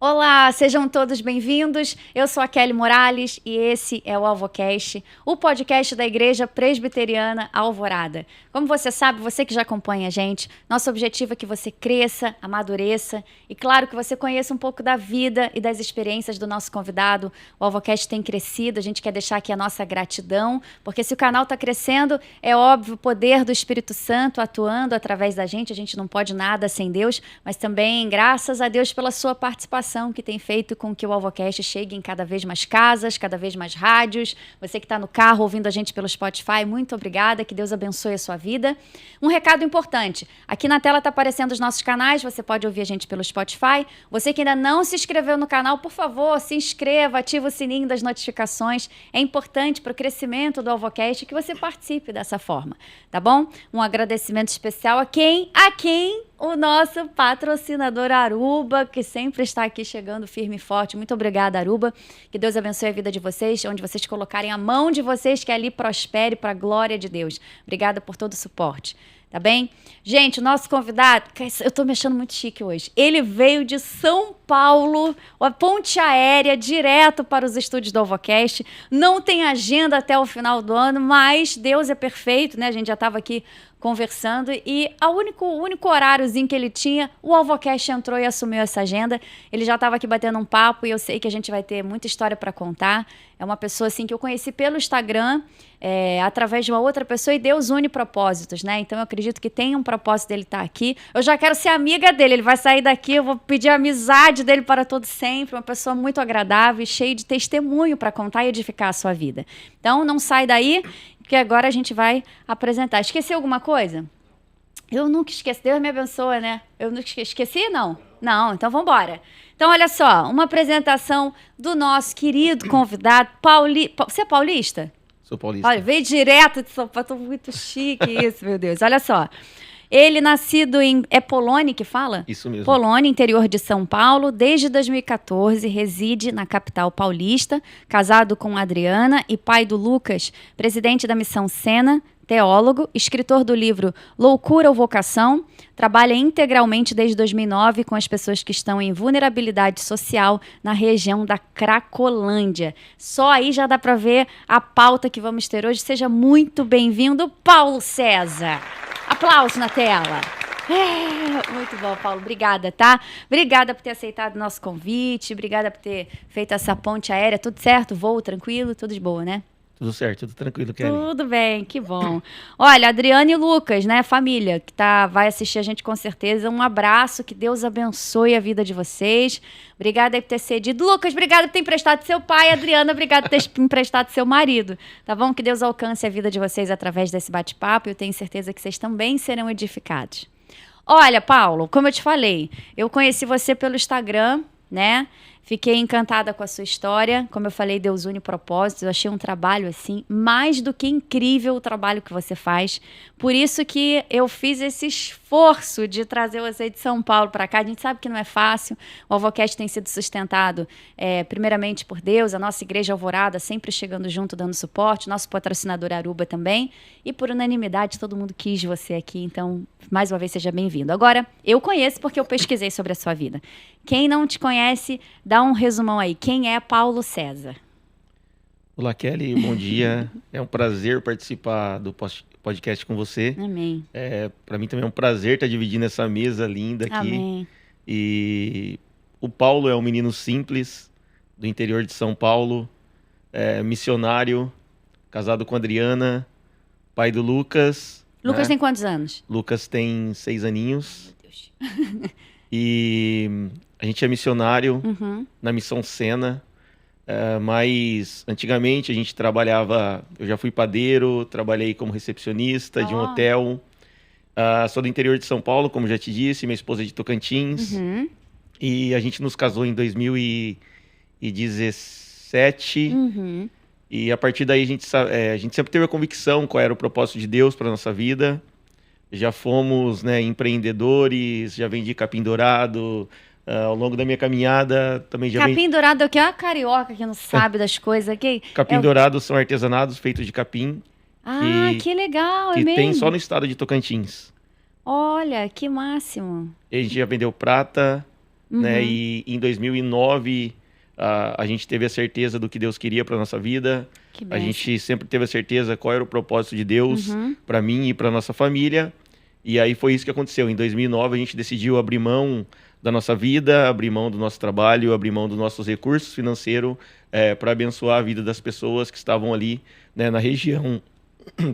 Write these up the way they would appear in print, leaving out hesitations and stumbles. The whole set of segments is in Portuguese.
Olá, sejam todos bem-vindos. Eu sou a Kelly Morales e esse é o AlvoCast, o podcast da Igreja Presbiteriana Alvorada. Como você sabe, você que já acompanha a gente, nosso objetivo é que você cresça, amadureça e, claro, que você conheça um pouco da vida e das experiências do nosso convidado. O AlvoCast tem crescido, a gente quer deixar aqui a nossa gratidão, porque se o canal está crescendo, é óbvio o poder do Espírito Santo atuando através da gente. A gente não pode nada sem Deus, mas também graças a Deus pela sua participação, que tem feito com que o AlvoCast chegue em cada vez mais casas, cada vez mais rádios. Você que está no carro ouvindo a gente pelo Spotify, muito obrigada, que Deus abençoe a sua vida. Um recado importante, aqui na tela está aparecendo os nossos canais, você pode ouvir a gente pelo Spotify. Você que ainda não se inscreveu no canal, por favor, se inscreva, ativa o sininho das notificações. É importante para o crescimento do AlvoCast que você participe dessa forma, tá bom? Um agradecimento especial a quem? O nosso patrocinador Aruba, que sempre está aqui chegando firme e forte. Muito obrigada, Aruba. Que Deus abençoe a vida de vocês, onde vocês colocarem a mão de vocês, que ali prospere para a glória de Deus. Obrigada por todo o suporte. Tá bem? Gente, o nosso convidado, eu tô me achando muito chique hoje. Ele veio de São Paulo, a ponte aérea, direto para os estúdios do AlvoCast. Não tem agenda até o final do ano, mas Deus é perfeito, né? A gente já estava aqui conversando e o único horáriozinho que ele tinha, o AlvoCast entrou e assumiu essa agenda. Ele já estava aqui batendo um papo e eu sei que a gente vai ter muita história para contar. É uma pessoa assim que eu conheci pelo Instagram, através de uma outra pessoa, e Deus une propósitos, né? Então eu acredito que tem um propósito dele estar aqui. Eu já quero ser amiga dele, ele vai sair daqui, eu vou pedir a amizade dele para todo sempre, uma pessoa muito agradável e cheia de testemunho para contar e edificar a sua vida. Então não sai daí, porque agora a gente vai apresentar. Esqueci alguma coisa? Eu nunca esqueço, Deus me abençoa, né? Eu nunca esqueci, não? Não, então vamos embora. Então, olha só, uma apresentação do nosso querido convidado, Você é paulista? Sou paulista. Olha, veio direto de São Paulo, tô muito chique isso, meu Deus. Olha só, ele nascido em... É Polônia que fala? Isso mesmo. Polônia, interior de São Paulo. Desde 2014, reside na capital paulista, casado com Adriana e pai do Lucas, presidente da Missão Sena, teólogo, escritor do livro Loucura ou Vocação, trabalha integralmente desde 2009 com as pessoas que estão em vulnerabilidade social na região da Cracolândia. Só aí já dá para ver a pauta que vamos ter hoje. Seja muito bem-vindo, Paulo César. Aplausos na tela. Muito bom, Paulo. Obrigada, tá? Obrigada por ter aceitado o nosso convite, obrigada por ter feito essa ponte aérea. Tudo certo? Voo tranquilo? Tudo de boa, né? Tudo certo, tudo tranquilo, Kelly. Tudo bem, que bom. Olha, Adriana e Lucas, né, família, que vai assistir a gente com certeza. Um abraço, que Deus abençoe a vida de vocês. Obrigada por ter cedido. Lucas, obrigada por ter emprestado seu pai. Adriana, obrigada por ter emprestado seu marido. Tá bom? Que Deus alcance a vida de vocês através desse bate-papo. Eu tenho certeza que vocês também serão edificados. Olha, Paulo, como eu te falei, eu conheci você pelo Instagram, né? Fiquei encantada com a sua história. Como eu falei, Deus une propósitos. Eu achei um trabalho, assim, mais do que incrível o trabalho que você faz. Por isso que eu fiz esse esforço de trazer você de São Paulo para cá. A gente sabe que não é fácil. O AlvoCast tem sido sustentado, primeiramente por Deus, a nossa Igreja Alvorada sempre chegando junto, dando suporte, nosso patrocinador Aruba também. E por unanimidade, todo mundo quis você aqui. Então, mais uma vez, seja bem-vindo. Agora, eu conheço porque eu pesquisei sobre a sua vida. Quem não te conhece, dá um resumão aí. Quem é Paulo César? Olá, Kelly. Bom dia. É um prazer participar do podcast com você. Amém. Para mim também é um prazer estar dividindo essa mesa linda aqui. Amém. E o Paulo é um menino simples, do interior de São Paulo, missionário, casado com a Adriana, pai do Lucas. Lucas né? tem quantos anos? Lucas tem 6 aninhos. Meu Deus. E a gente é missionário na Missão Sena, mas antigamente a gente trabalhava, eu já fui padeiro, trabalhei como recepcionista de um hotel, sou do interior de São Paulo, como já te disse, minha esposa é de Tocantins, e a gente nos casou em 2017, e a partir daí a gente sempre teve a convicção qual era o propósito de Deus para nossa vida. Já fomos, né, empreendedores, já vendi capim dourado. Ao longo da minha caminhada também já Capim dourado é o que? É uma carioca que não sabe das coisas aqui. Capim dourado são artesanados feitos de capim. Que legal, que mesmo? tem só no estado de Tocantins. Olha, que máximo. A gente já vendeu prata, né? E em 2009 a gente teve a certeza do que Deus queria para nossa vida. A gente sempre teve a certeza qual era o propósito de Deus para mim e para nossa família. E aí foi isso que aconteceu. Em 2009 a gente decidiu abrir mão da nossa vida, abrir mão do nosso trabalho, abrir mão dos nossos recursos financeiros para abençoar a vida das pessoas que estavam ali, né, na região,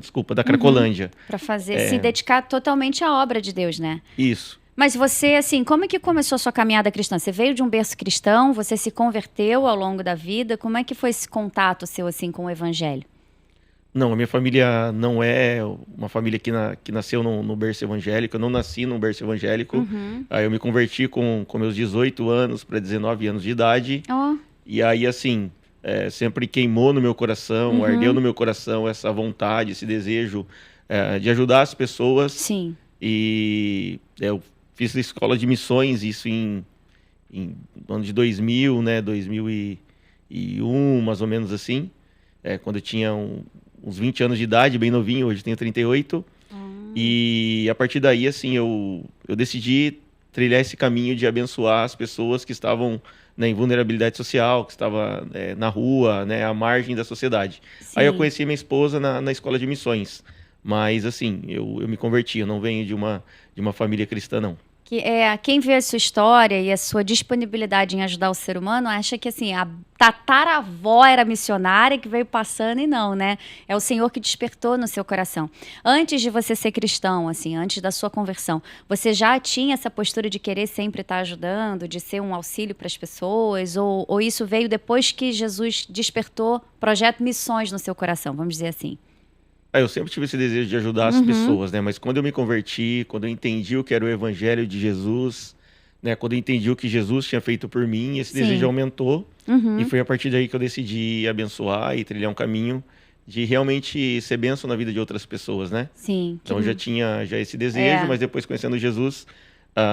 desculpa, da Cracolândia. Para se dedicar totalmente à obra de Deus, né? Isso. Mas você, assim, como é que começou a sua caminhada cristã? Você veio de um berço cristão, você se converteu ao longo da vida? Como é que foi esse contato seu, assim, com o evangelho? Não, a minha família não é uma família que nasceu no berço evangélico. Eu não nasci num berço evangélico. Aí eu me converti com meus 18 anos para 19 anos de idade. E aí, assim, sempre queimou no meu coração, ardeu no meu coração essa vontade, esse desejo de ajudar as pessoas. Sim. E eu fiz escola de missões, isso em ano de 2000, né, 2001, mais ou menos assim. Quando eu tinha uns 20 anos de idade, bem novinho, hoje tenho 38. E a partir daí, assim, eu decidi trilhar esse caminho de abençoar as pessoas que estavam, né, em vulnerabilidade social, que estavam na rua, né, à margem da sociedade. Sim. Aí eu conheci minha esposa na escola de missões. Mas, assim, eu me converti, eu não venho de uma família cristã, não. Quem vê a sua história e a sua disponibilidade em ajudar o ser humano acha que, assim, a tataravó era missionária que veio passando e não, né? É o Senhor que despertou no seu coração. Antes de você ser cristão, assim, antes da sua conversão, você já tinha essa postura de querer sempre estar ajudando, de ser um auxílio para as pessoas? Ou isso veio depois que Jesus despertou projeto Missões no seu coração, vamos dizer assim? Eu sempre tive esse desejo de ajudar as pessoas, né? Mas quando eu me converti, quando eu entendi o que era o evangelho de Jesus, né? Quando eu entendi o que Jesus tinha feito por mim, esse desejo aumentou. E foi a partir daí que eu decidi abençoar e trilhar um caminho de realmente ser bênção na vida de outras pessoas, né? Sim. Então eu já tinha esse desejo, mas depois conhecendo Jesus,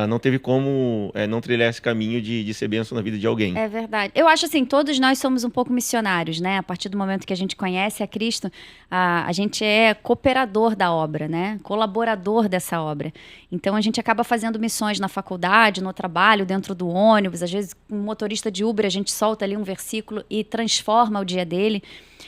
não teve como não trilhar esse caminho de ser bênção na vida de alguém. É verdade. Eu acho assim, todos nós somos um pouco missionários, né? A partir do momento que a gente conhece a Cristo, a gente é cooperador da obra, né? Colaborador dessa obra. Então a gente acaba fazendo missões na faculdade, no trabalho, dentro do ônibus. Às vezes, um motorista de Uber, a gente solta ali um versículo e transforma o dia dele.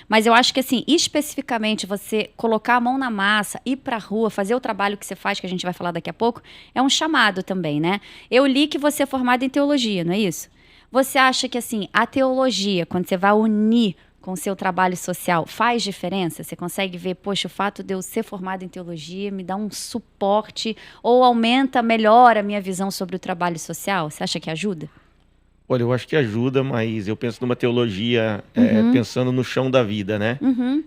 Mas eu acho que, assim, especificamente você colocar a mão na massa, ir pra rua, fazer o trabalho que você faz, que a gente vai falar daqui a pouco, é um chamado também, né? Eu li que você é formado em teologia, não é isso? Você acha que, assim, a teologia, quando você vai unir com o seu trabalho social, faz diferença? Você consegue ver, poxa, o fato de eu ser formado em teologia me dá um suporte ou aumenta, melhora a minha visão sobre o trabalho social? Você acha que ajuda? Olha, eu acho que ajuda, mas eu penso numa teologia pensando no chão da vida, né?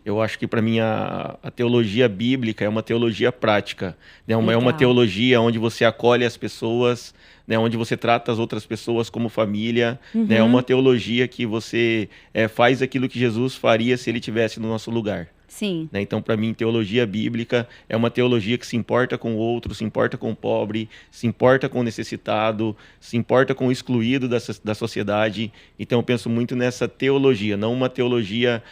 Eu acho que para mim a teologia bíblica é uma teologia prática, né? É uma teologia onde você acolhe as pessoas, né? Onde você trata as outras pessoas como família, né? É uma teologia que você faz aquilo que Jesus faria se ele estivesse no nosso lugar. Sim. Né? Então, para mim, teologia bíblica é uma teologia que se importa com o outro, se importa com o pobre, se importa com o necessitado, se importa com o excluído da sociedade. Então, eu penso muito nessa teologia, não uma teologia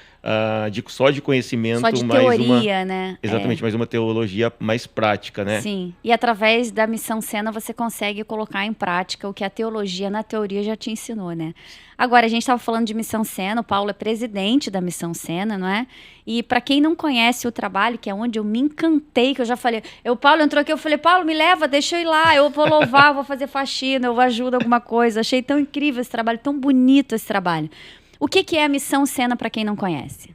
só de conhecimento, só de mas teoria, né? Exatamente, mas uma teologia mais prática, né? Sim, e através da Missão Sena você consegue colocar em prática o que a teologia na teoria já te ensinou, né? Agora, a gente estava falando de Missão Sena, o Paulo é presidente da Missão Sena, não é? E para quem não conhece o trabalho, que é onde eu me encantei, que eu já falei, o Paulo entrou aqui, eu falei, Paulo, me leva, deixa eu ir lá, eu vou louvar, vou fazer faxina, eu ajudo alguma coisa. Achei tão incrível esse trabalho, tão bonito esse trabalho. O que é a Missão Sena para quem não conhece?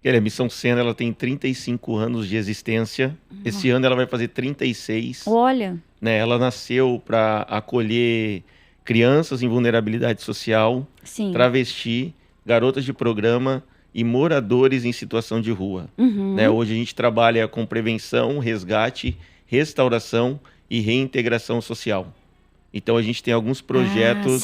A Missão Sena, ela tem 35 anos de existência. Esse ano ela vai fazer 36. Olha. Né? Ela nasceu para acolher crianças em vulnerabilidade social, Sim. travesti, garotas de programa e moradores em situação de rua. Né? Hoje a gente trabalha com prevenção, resgate, restauração e reintegração social. Então a gente tem alguns projetos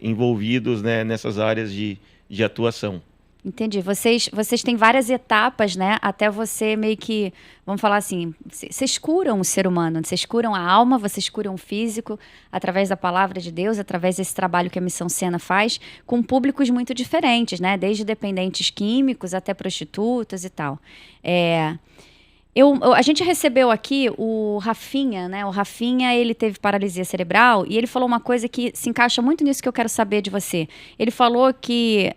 envolvidos, né, nessas áreas de atuação. Entendi. Vocês têm várias etapas, né? Até você meio que, vamos falar assim, vocês curam o ser humano, vocês curam a alma, vocês curam o físico, através da palavra de Deus, através desse trabalho que a Missão Sena faz, com públicos muito diferentes, né? Desde dependentes químicos até prostitutas e tal. A gente recebeu aqui o Rafinha, né? O Rafinha, ele teve paralisia cerebral e ele falou uma coisa que se encaixa muito nisso que eu quero saber de você. Ele falou que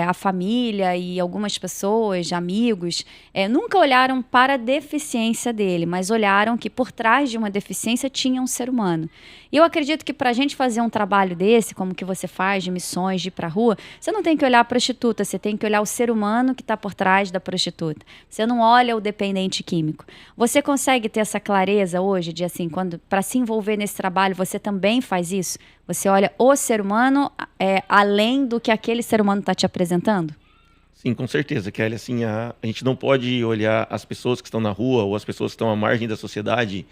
a família e algumas pessoas, amigos, nunca olharam para a deficiência dele, mas olharam que por trás de uma deficiência tinha um ser humano. E eu acredito que para a gente fazer um trabalho desse, como que você faz, de missões, de ir para a rua, você não tem que olhar a prostituta, você tem que olhar o ser humano que está por trás da prostituta. Você não olha o dependente químico. Você consegue ter essa clareza hoje de assim, quando para se envolver nesse trabalho, você também faz isso? Você olha o ser humano além do que aquele ser humano está te apresentando? Sim, com certeza, Kelly. Assim, a gente não pode olhar as pessoas que estão na rua ou as pessoas que estão à margem da sociedade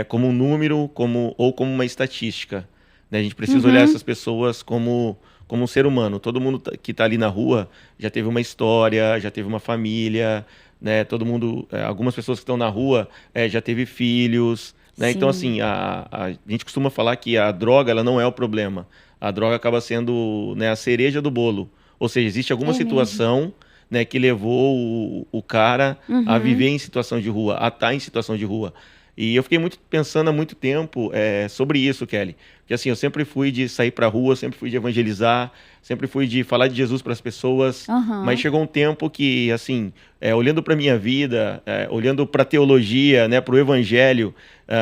como um número ou como uma estatística, né? A gente precisa olhar essas pessoas como um ser humano. Todo mundo que está ali na rua já teve uma história, já teve uma família, né? Todo mundo, algumas pessoas que estão na rua já teve filhos, né? Então, assim, a gente costuma falar que a droga ela não é o problema. A droga acaba sendo, né, a cereja do bolo. Ou seja, existe alguma situação, né, que levou o cara a viver em situação de rua, a estar em situação de rua. E eu fiquei pensando há muito tempo sobre isso, Kelly. Porque assim, eu sempre fui de sair pra rua, sempre fui de evangelizar, sempre fui de falar de Jesus para as pessoas. Mas chegou um tempo que, assim, olhando para minha vida, olhando para a teologia, né, para o evangelho,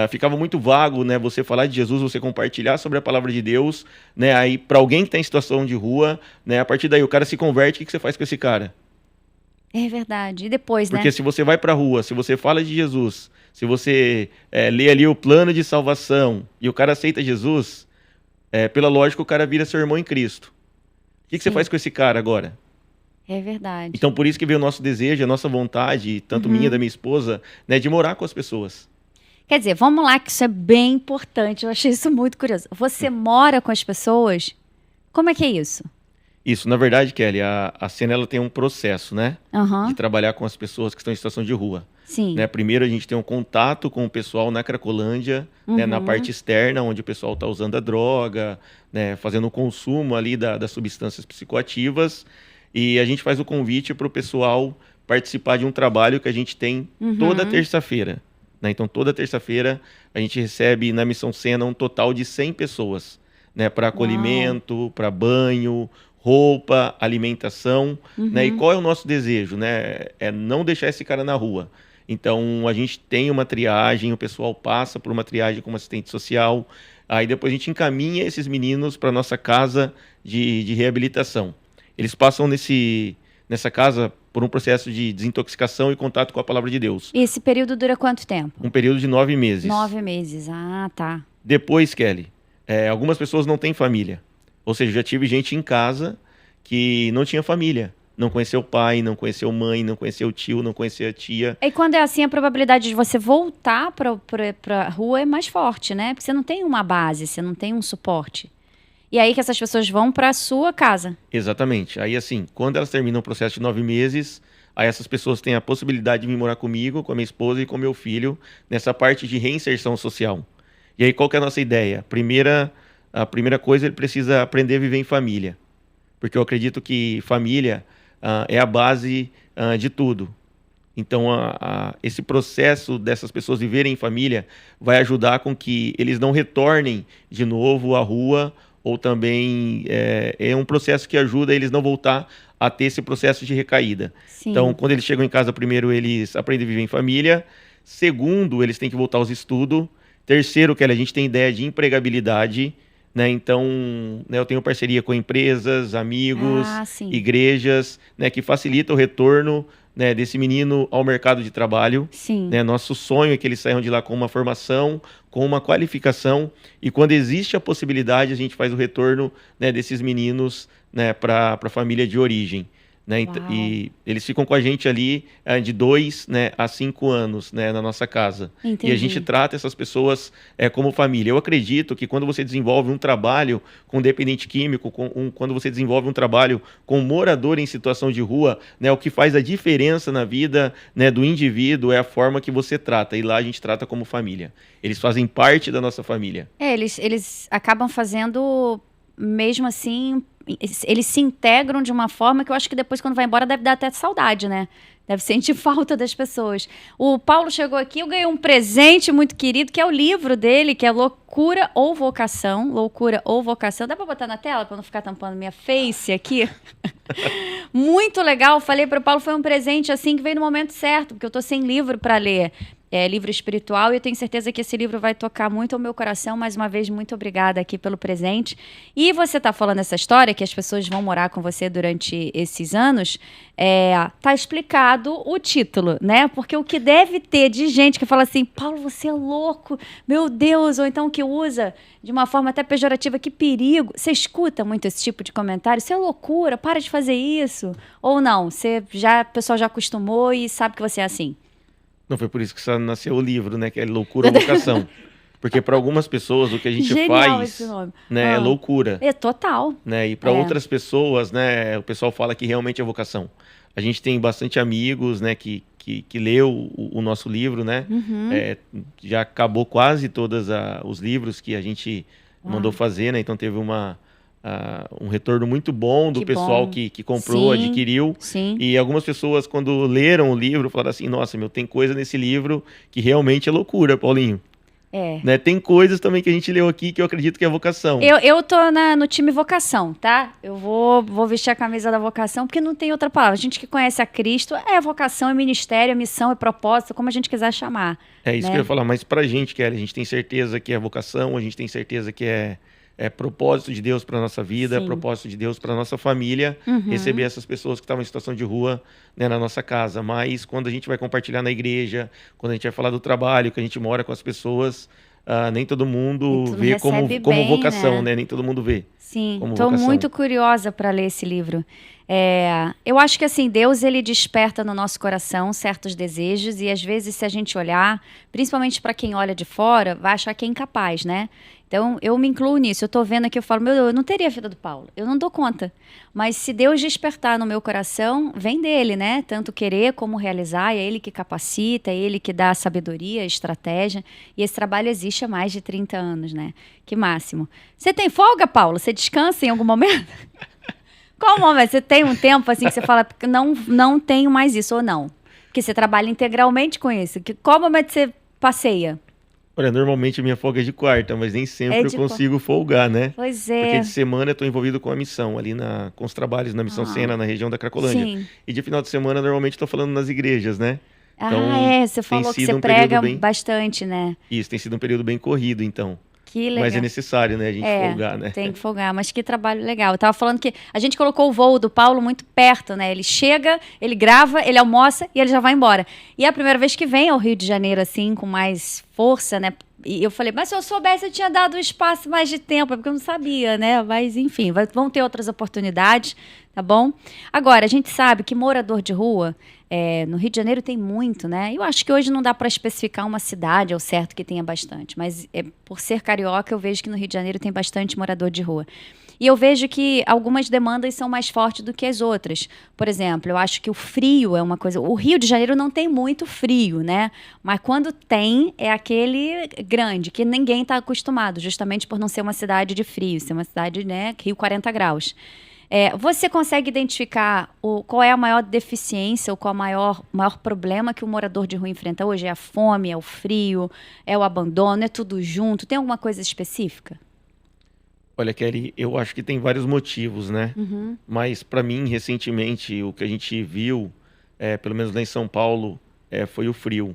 ficava muito vago, né, você falar de Jesus, você compartilhar sobre a palavra de Deus, né, aí para alguém que está em situação de rua, né, a partir daí o cara se converte, o que você faz com esse cara? É verdade. E depois, Porque se você vai para a rua, se você fala de Jesus, se você lê ali o plano de salvação e o cara aceita Jesus, pela lógica o cara vira seu irmão em Cristo. O que você faz com esse cara agora? É verdade. Então por isso que veio o nosso desejo, a nossa vontade, tanto minha e da minha esposa, né, de morar com as pessoas. Quer dizer, vamos lá, que isso é bem importante. Eu achei isso muito curioso. Você mora com as pessoas? Como é que é isso? Isso, na verdade, Kelly, a cena ela tem um processo, né? Aham. De trabalhar com as pessoas que estão em situação de rua. Sim. Né? Primeiro a gente tem um contato com o pessoal na Cracolândia, né? Na parte externa, onde o pessoal está usando a droga, né? Fazendo o consumo ali das substâncias psicoativas. E a gente faz o convite para o pessoal participar de um trabalho que a gente tem toda terça-feira. Né? Então, toda terça-feira a gente recebe na Missão Sena um total de 100 pessoas, né? Para acolhimento, para banho, roupa, alimentação, né? E qual é o nosso desejo, né? É não deixar esse cara na rua. Então, a gente tem uma triagem, o pessoal passa por uma triagem como assistente social, aí depois a gente encaminha esses meninos para nossa casa de reabilitação. Eles passam nessa casa por um processo de desintoxicação e contato com a palavra de Deus. E esse período dura quanto tempo? Um período de 9 meses. 9 meses. Ah, tá. Depois, Kelly, algumas pessoas não têm família. Ou seja, já tive gente em casa que não tinha família. Não conheceu pai, não conheceu mãe, não conheceu tio, não conheceu tia. E quando é assim, a probabilidade de você voltar pra rua é mais forte, né? Porque você não tem uma base, você não tem um suporte. E aí que essas pessoas vão pra sua casa. Exatamente. Aí, assim, quando elas terminam o processo de 9 meses, aí essas pessoas têm a possibilidade de vir morar comigo, com a minha esposa e com meu filho, nessa parte de reinserção social. E aí, qual que é a nossa ideia? A primeira coisa, ele precisa aprender a viver em família. Porque eu acredito que família é a base de tudo. Então, esse processo dessas pessoas viverem em família vai ajudar com que eles não retornem de novo à rua, ou também é um processo que ajuda eles não voltar a ter esse processo de recaída. Sim. Então, quando eles chegam em casa, primeiro, eles aprendem a viver em família. Segundo, eles têm que voltar aos estudos. Terceiro, que a gente tem ideia de empregabilidade, né? Então, né, eu tenho parceria com empresas, amigos, igrejas, né, que facilita o retorno, né, desse menino ao mercado de trabalho. Sim. Né? Nosso sonho é que eles saiam de lá com uma formação, com uma qualificação, e quando existe a possibilidade, a gente faz o retorno, né, desses meninos, né, para a família de origem. Né? E eles ficam com a gente ali de 2, né, a 5 anos, né, na nossa casa. Entendi. E a gente trata essas pessoas como família. Eu acredito que quando você desenvolve um trabalho com dependente químico, quando você desenvolve um trabalho com morador em situação de rua, né, o que faz a diferença na vida, né, do indivíduo é a forma que você trata. E lá a gente trata como família. Eles fazem parte da nossa família. Eles acabam fazendo, mesmo assim, eles se integram de uma forma que eu acho que depois, quando vai embora, deve dar até saudade, né? Deve sentir falta das pessoas. O Paulo chegou aqui, eu ganhei um presente muito querido, que é o livro dele, que é Loucura ou Vocação. Loucura ou Vocação. Dá pra botar na tela, pra não ficar tampando minha face aqui? Muito legal. Falei pro Paulo, foi um presente assim que veio no momento certo, porque eu tô sem livro para ler. Livro espiritual, e eu tenho certeza que esse livro vai tocar muito ao meu coração. Mais uma vez, muito obrigada aqui pelo presente. E você está falando essa história, que as pessoas vão morar com você durante esses anos, tá explicado o título, né? Porque o que deve ter de gente que fala assim, Paulo, você é louco, meu Deus, ou então que usa de uma forma até pejorativa, que perigo. Você escuta muito esse tipo de comentário, isso é loucura, para de fazer isso. Ou não, o pessoal já acostumou e sabe que você é assim. Não foi por isso que nasceu o livro, né? Que é Loucura ou Vocação. Porque para algumas pessoas o que a gente faz, né, é loucura. É total. Né? E para outras pessoas, né, o pessoal fala que realmente é vocação. A gente tem bastante amigos, né, que leu o nosso livro, né? Uhum. Já acabou quase todos os livros que a gente mandou fazer, né? Então teve um retorno muito bom do pessoal que comprou, adquiriu. Sim. E algumas pessoas, quando leram o livro, falaram assim, nossa, tem coisa nesse livro que realmente é loucura, Paulinho. Né? Tem coisas também que a gente leu aqui que eu acredito que é vocação. Eu tô no time vocação, tá? Eu vou vestir a camisa da vocação, porque não tem outra palavra. A gente que conhece a Cristo, vocação, é ministério, é missão, é propósito, como a gente quiser chamar. É isso, né? Que eu ia falar, mas pra gente, Kelly, a gente tem certeza que é vocação, a gente tem certeza que é propósito de Deus para nossa vida, propósito de Deus para nossa família, receber essas pessoas que estavam em situação de rua, né, na nossa casa. Mas quando a gente vai compartilhar na igreja, quando a gente vai falar do trabalho, que a gente mora com as pessoas, nem todo mundo vê como vocação, né? Nem todo mundo vê. Sim, estou muito curiosa para ler esse livro. Eu acho que assim, Deus ele desperta no nosso coração certos desejos, e às vezes, se a gente olhar, principalmente para quem olha de fora, vai achar que é incapaz, né? Então, eu me incluo nisso. Eu estou vendo aqui, eu falo, meu Deus, eu não teria a vida do Paulo. Eu não dou conta. Mas se Deus despertar no meu coração, vem dele, né? Tanto querer como realizar. É ele que capacita, é ele que dá a sabedoria, a estratégia. E esse trabalho existe há mais de 30 anos, né? Que máximo. Você tem folga, Paulo? Você descansa em algum momento? Qual momento? Você tem um tempo assim que você fala, não tenho mais isso, ou não? Porque você trabalha integralmente com isso. Qual momento você passeia? Olha, normalmente a minha folga é de quarta, mas nem sempre eu consigo folgar, né? Pois é. Porque de semana eu estou envolvido com a missão, ali com os trabalhos na Missão Sena, na região da Cracolândia. Sim. E de final de semana, normalmente estou falando nas igrejas, né? Então, você falou que você prega bastante, né? Isso, tem sido um período bem corrido, então. Que legal. Mas é necessário, né, a gente folgar, né? Tem que folgar, mas que trabalho legal. Eu tava falando que a gente colocou o voo do Paulo muito perto, né? Ele chega, ele grava, ele almoça e ele já vai embora. E é a primeira vez que vem ao Rio de Janeiro, assim, com mais força, né? E eu falei, mas se eu soubesse, eu tinha dado um espaço mais de tempo, porque eu não sabia, né? Mas, enfim, vão ter outras oportunidades, tá bom? Agora, a gente sabe que morador de rua, no Rio de Janeiro tem muito, né? Eu acho que hoje não dá para especificar uma cidade ao certo que tenha bastante, mas por ser carioca, eu vejo que no Rio de Janeiro tem bastante morador de rua. E eu vejo que algumas demandas são mais fortes do que as outras. Por exemplo, eu acho que o frio é uma coisa... O Rio de Janeiro não tem muito frio, né? Mas quando tem, é aquele grande, que ninguém está acostumado, justamente por não ser uma cidade de frio, ser uma cidade, né, Rio 40 graus. Você consegue identificar qual é a maior deficiência ou qual é o maior problema que o morador de rua enfrenta hoje? É a fome, é o frio, é o abandono, é tudo junto? Tem alguma coisa específica? Olha, Kelly, eu acho que tem vários motivos, né? Mas, para mim, recentemente, o que a gente viu, pelo menos lá em São Paulo, foi o frio.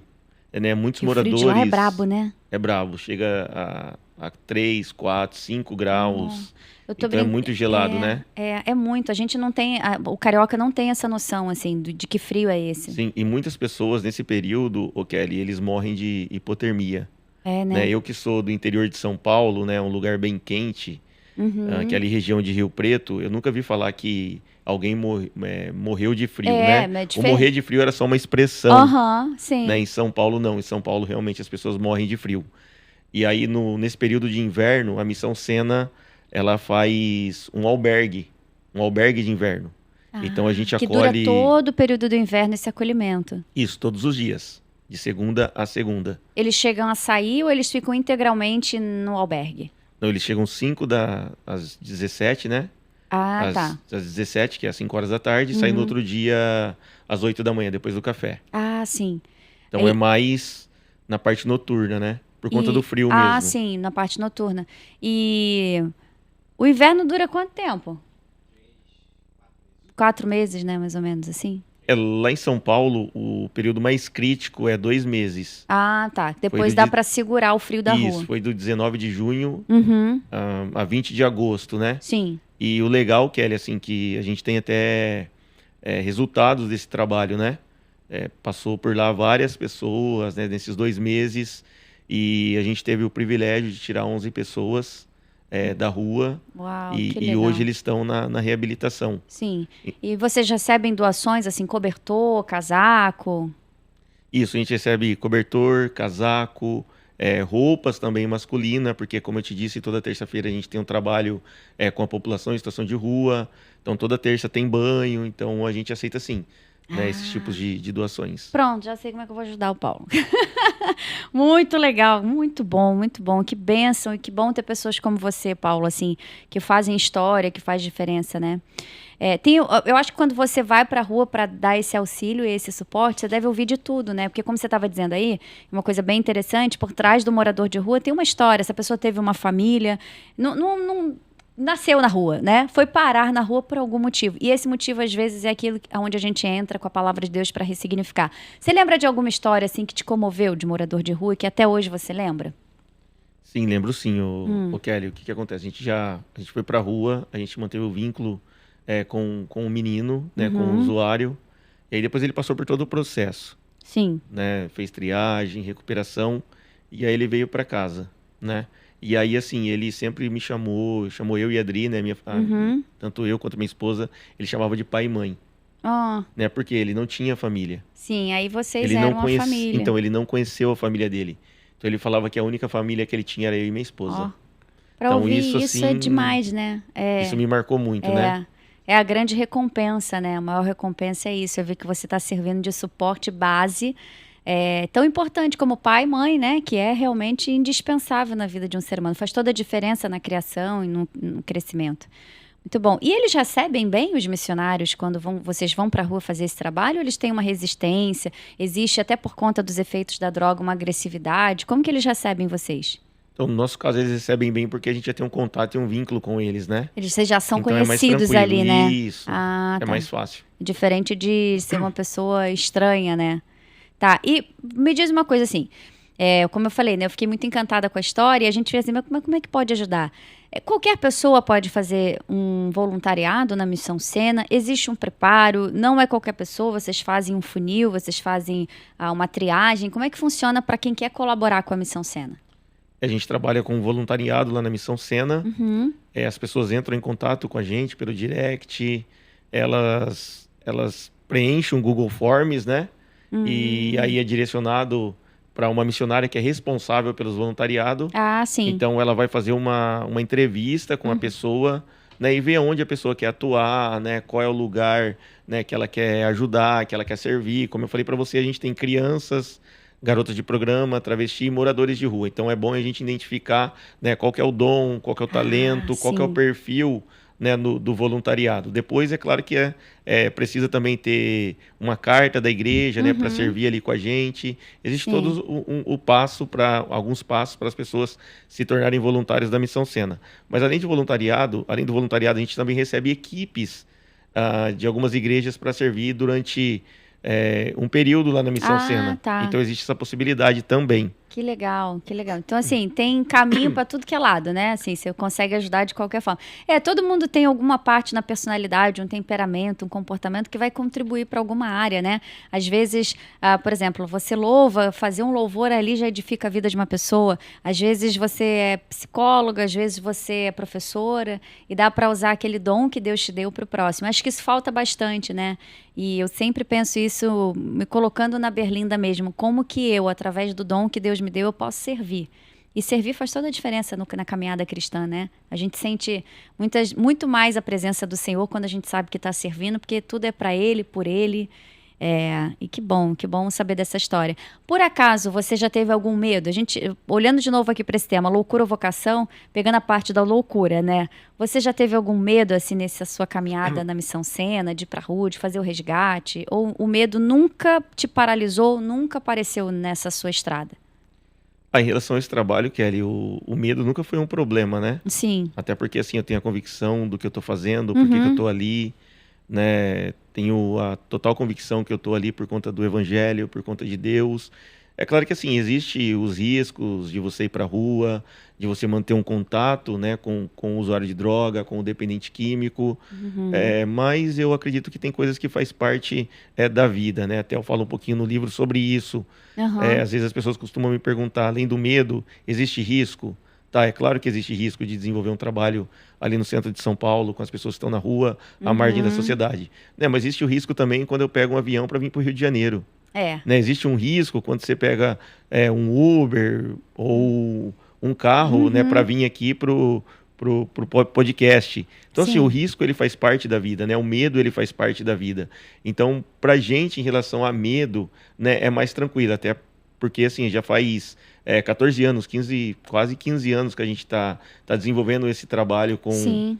Né? Muitos moradores... O frio de lá é brabo, né? É brabo. Chega a 3, 4, 5 graus. Então é muito gelado, né? É muito. A gente não tem... O carioca não tem essa noção, assim, de que frio é esse. Sim, e muitas pessoas nesse período, Kelly, eles morrem de hipotermia. Né? Eu que sou do interior de São Paulo, né? Um lugar bem quente... que é ali região de Rio Preto, eu nunca vi falar que alguém morreu de frio, né? O morrer de frio era só uma expressão. Sim. Né? Em São Paulo, não. Em São Paulo, realmente, as pessoas morrem de frio. E aí, nesse período de inverno, a Missão Sena, ela faz um albergue de inverno. Então, a gente acolhe... Que dura todo o período do inverno esse acolhimento. Isso, todos os dias. De segunda a segunda. Eles chegam a sair ou eles ficam integralmente no albergue? Não, eles chegam 5 às 17, né? Ah, tá. às 17, que é às 5 horas da tarde, e sai no outro dia às 8 da manhã, depois do café. Ah, sim. Então é mais na parte noturna, né? Por conta do frio Ah, mesmo. sim, na parte noturna. E o inverno dura quanto tempo? 4 meses, né, mais ou menos, assim? Lá em São Paulo, o período mais crítico é 2 meses. Ah, tá. Foi Depois do dá de- pra segurar o frio da Isso, rua. foi do 19 de junho Uhum, a 20 de agosto, né? sim. E o legal, Kelly, assim, que a gente tem até resultados desse trabalho, né? Passou por lá várias pessoas, né, nesses 2 meses, e a gente teve o privilégio de tirar 11 pessoas da rua, Uau, que e legal. hoje eles estão na reabilitação. Sim. E vocês recebem doações, assim, cobertor, casaco? Isso, a gente recebe cobertor, casaco, roupas também masculina, porque como eu te disse, toda terça-feira a gente tem um trabalho com a população em situação de rua, então toda terça tem banho, então a gente aceita sim, né, esses tipos de doações. Pronto, já sei como é que eu vou ajudar o Paulo. Muito legal, muito bom, muito bom. Que bênção e que bom ter pessoas como você, Paulo, assim, que fazem história, que faz diferença, né? Eu acho que quando você vai para a rua para dar esse auxílio e esse suporte, você deve ouvir de tudo, né? Porque como você estava dizendo aí, uma coisa bem interessante, por trás do morador de rua tem uma história. Essa pessoa teve uma família, não nasceu na rua, né? Foi parar na rua por algum motivo. E esse motivo, às vezes, é aquilo onde a gente entra com a palavra de Deus para ressignificar. Você lembra de alguma história assim que te comoveu de morador de rua e que até hoje você lembra? Sim, lembro sim, o Kelly, o que acontece? A gente foi pra rua, a gente manteve o vínculo com o menino, né, com o usuário, e aí depois ele passou por todo o processo, Sim. né, fez triagem, recuperação, e aí ele veio para casa, né? E aí, assim, ele sempre chamou eu e a Adri, né, tanto eu quanto minha esposa, ele chamava de pai e mãe, Ah, né, porque ele não tinha família. sim, aí vocês Ele não eram a conhece, família. então ele não conheceu a família dele. Então ele falava que a única família que ele tinha era eu e minha Ó, esposa. para Então ouvir isso isso é assim, demais, né? isso me marcou muito, né? É a grande recompensa, né? A maior recompensa é isso, é ver que você está servindo de suporte base, tão importante como pai e mãe, né? Que é realmente indispensável na vida de um ser humano. Faz toda a diferença na criação e no crescimento. Muito bom. E eles recebem bem os missionários quando vocês vão para a rua fazer esse trabalho? Ou eles têm uma resistência? Existe até por conta dos efeitos da droga uma agressividade? Como que eles recebem vocês? Então, no nosso caso, eles recebem bem porque a gente já tem um contato e um vínculo com eles, né? Vocês já são Então é mais conhecidos tranquilo. ali, né? Isso. Ah, É tá. mais fácil. Diferente de ser uma pessoa estranha, né? Tá, e me diz uma coisa assim, como eu falei, né? Eu fiquei muito encantada com a história e a gente fez assim, mas como é que pode ajudar? Qualquer pessoa pode fazer um voluntariado na Missão Sena, existe um preparo, não é qualquer pessoa, vocês fazem um funil, vocês fazem uma triagem, como é que funciona para quem quer colaborar com a Missão Sena? A gente trabalha com voluntariado lá na Missão Sena. As pessoas entram em contato com a gente pelo direct, elas preenchem um Google Forms, né? E aí é direcionado para uma missionária que é responsável pelos voluntariados. Ah, sim. Então ela vai fazer uma entrevista com a pessoa, né, e ver onde a pessoa quer atuar, né, qual é o lugar, né, que ela quer ajudar, que ela quer servir. Como eu falei para você, a gente tem crianças, garotas de programa, travesti e moradores de rua. Então é bom a gente identificar, né, qual que é o dom, qual que é o talento, qual que é o sim. perfil, né, do voluntariado. Depois é claro que precisa também ter uma carta da igreja, né, para servir ali com a gente. Existe Sim. todo alguns passos para as pessoas se tornarem voluntários da Missão Sena. Mas além do voluntariado, a gente também recebe equipes de algumas igrejas para servir durante um período lá na Missão Sena. Tá. Então existe essa possibilidade também. Que legal, que legal. Então, assim, tem caminho para tudo que é lado, né? Assim, você consegue ajudar de qualquer forma. Todo mundo tem alguma parte na personalidade, um temperamento, um comportamento que vai contribuir para alguma área, né? Às vezes, por exemplo, você louva, fazer um louvor ali já edifica a vida de uma pessoa. Às vezes você é psicóloga, às vezes você é professora e dá para usar aquele dom que Deus te deu para o próximo. Acho que isso falta bastante, né? E eu sempre penso isso, me colocando na berlinda mesmo, como que eu, através do dom que Deus me deu, eu posso servir. E servir faz toda a diferença na caminhada cristã, né? A gente sente muito mais a presença do Senhor quando a gente sabe que está servindo, porque tudo é para Ele, por Ele. E que bom saber dessa história. Por acaso, você já teve algum medo? A gente, olhando de novo aqui para esse tema, loucura ou vocação, pegando a parte da loucura, né? Você já teve algum medo, assim, nessa sua caminhada na Missão Sena, de ir pra rua, de fazer o resgate? Ou o medo nunca te paralisou, nunca apareceu nessa sua estrada? Em relação a esse trabalho, Kelly, o medo nunca foi um problema, né? Sim. Até porque, assim, eu tenho a convicção do que eu tô fazendo, por que que eu tô ali, né? Tenho a total convicção que eu tô ali por conta do evangelho, por conta de Deus. É claro que, assim, existe os riscos de você ir pra rua, de você manter um contato, né, com o usuário de droga, com o dependente químico, mas eu acredito que tem coisas que faz parte da vida, né? Até eu falo um pouquinho no livro sobre isso. Aham. Às vezes as pessoas costumam me perguntar, além do medo, existe risco? Tá, é claro que existe risco de desenvolver um trabalho ali no centro de São Paulo, com as pessoas que estão na rua, à margem da sociedade, né? Mas existe o risco também quando eu pego um avião para vir para o Rio de Janeiro, É. né? Existe um risco quando você pega um Uber ou um carro, né, para vir aqui pro podcast. Então, assim, o Sim. risco ele faz parte da vida, né? O medo ele faz parte da vida. Então, pra gente, em relação a medo, né, é mais tranquilo, até porque, assim, já faz 14 anos, 15, quase 15 anos que a gente tá desenvolvendo esse trabalho Sim.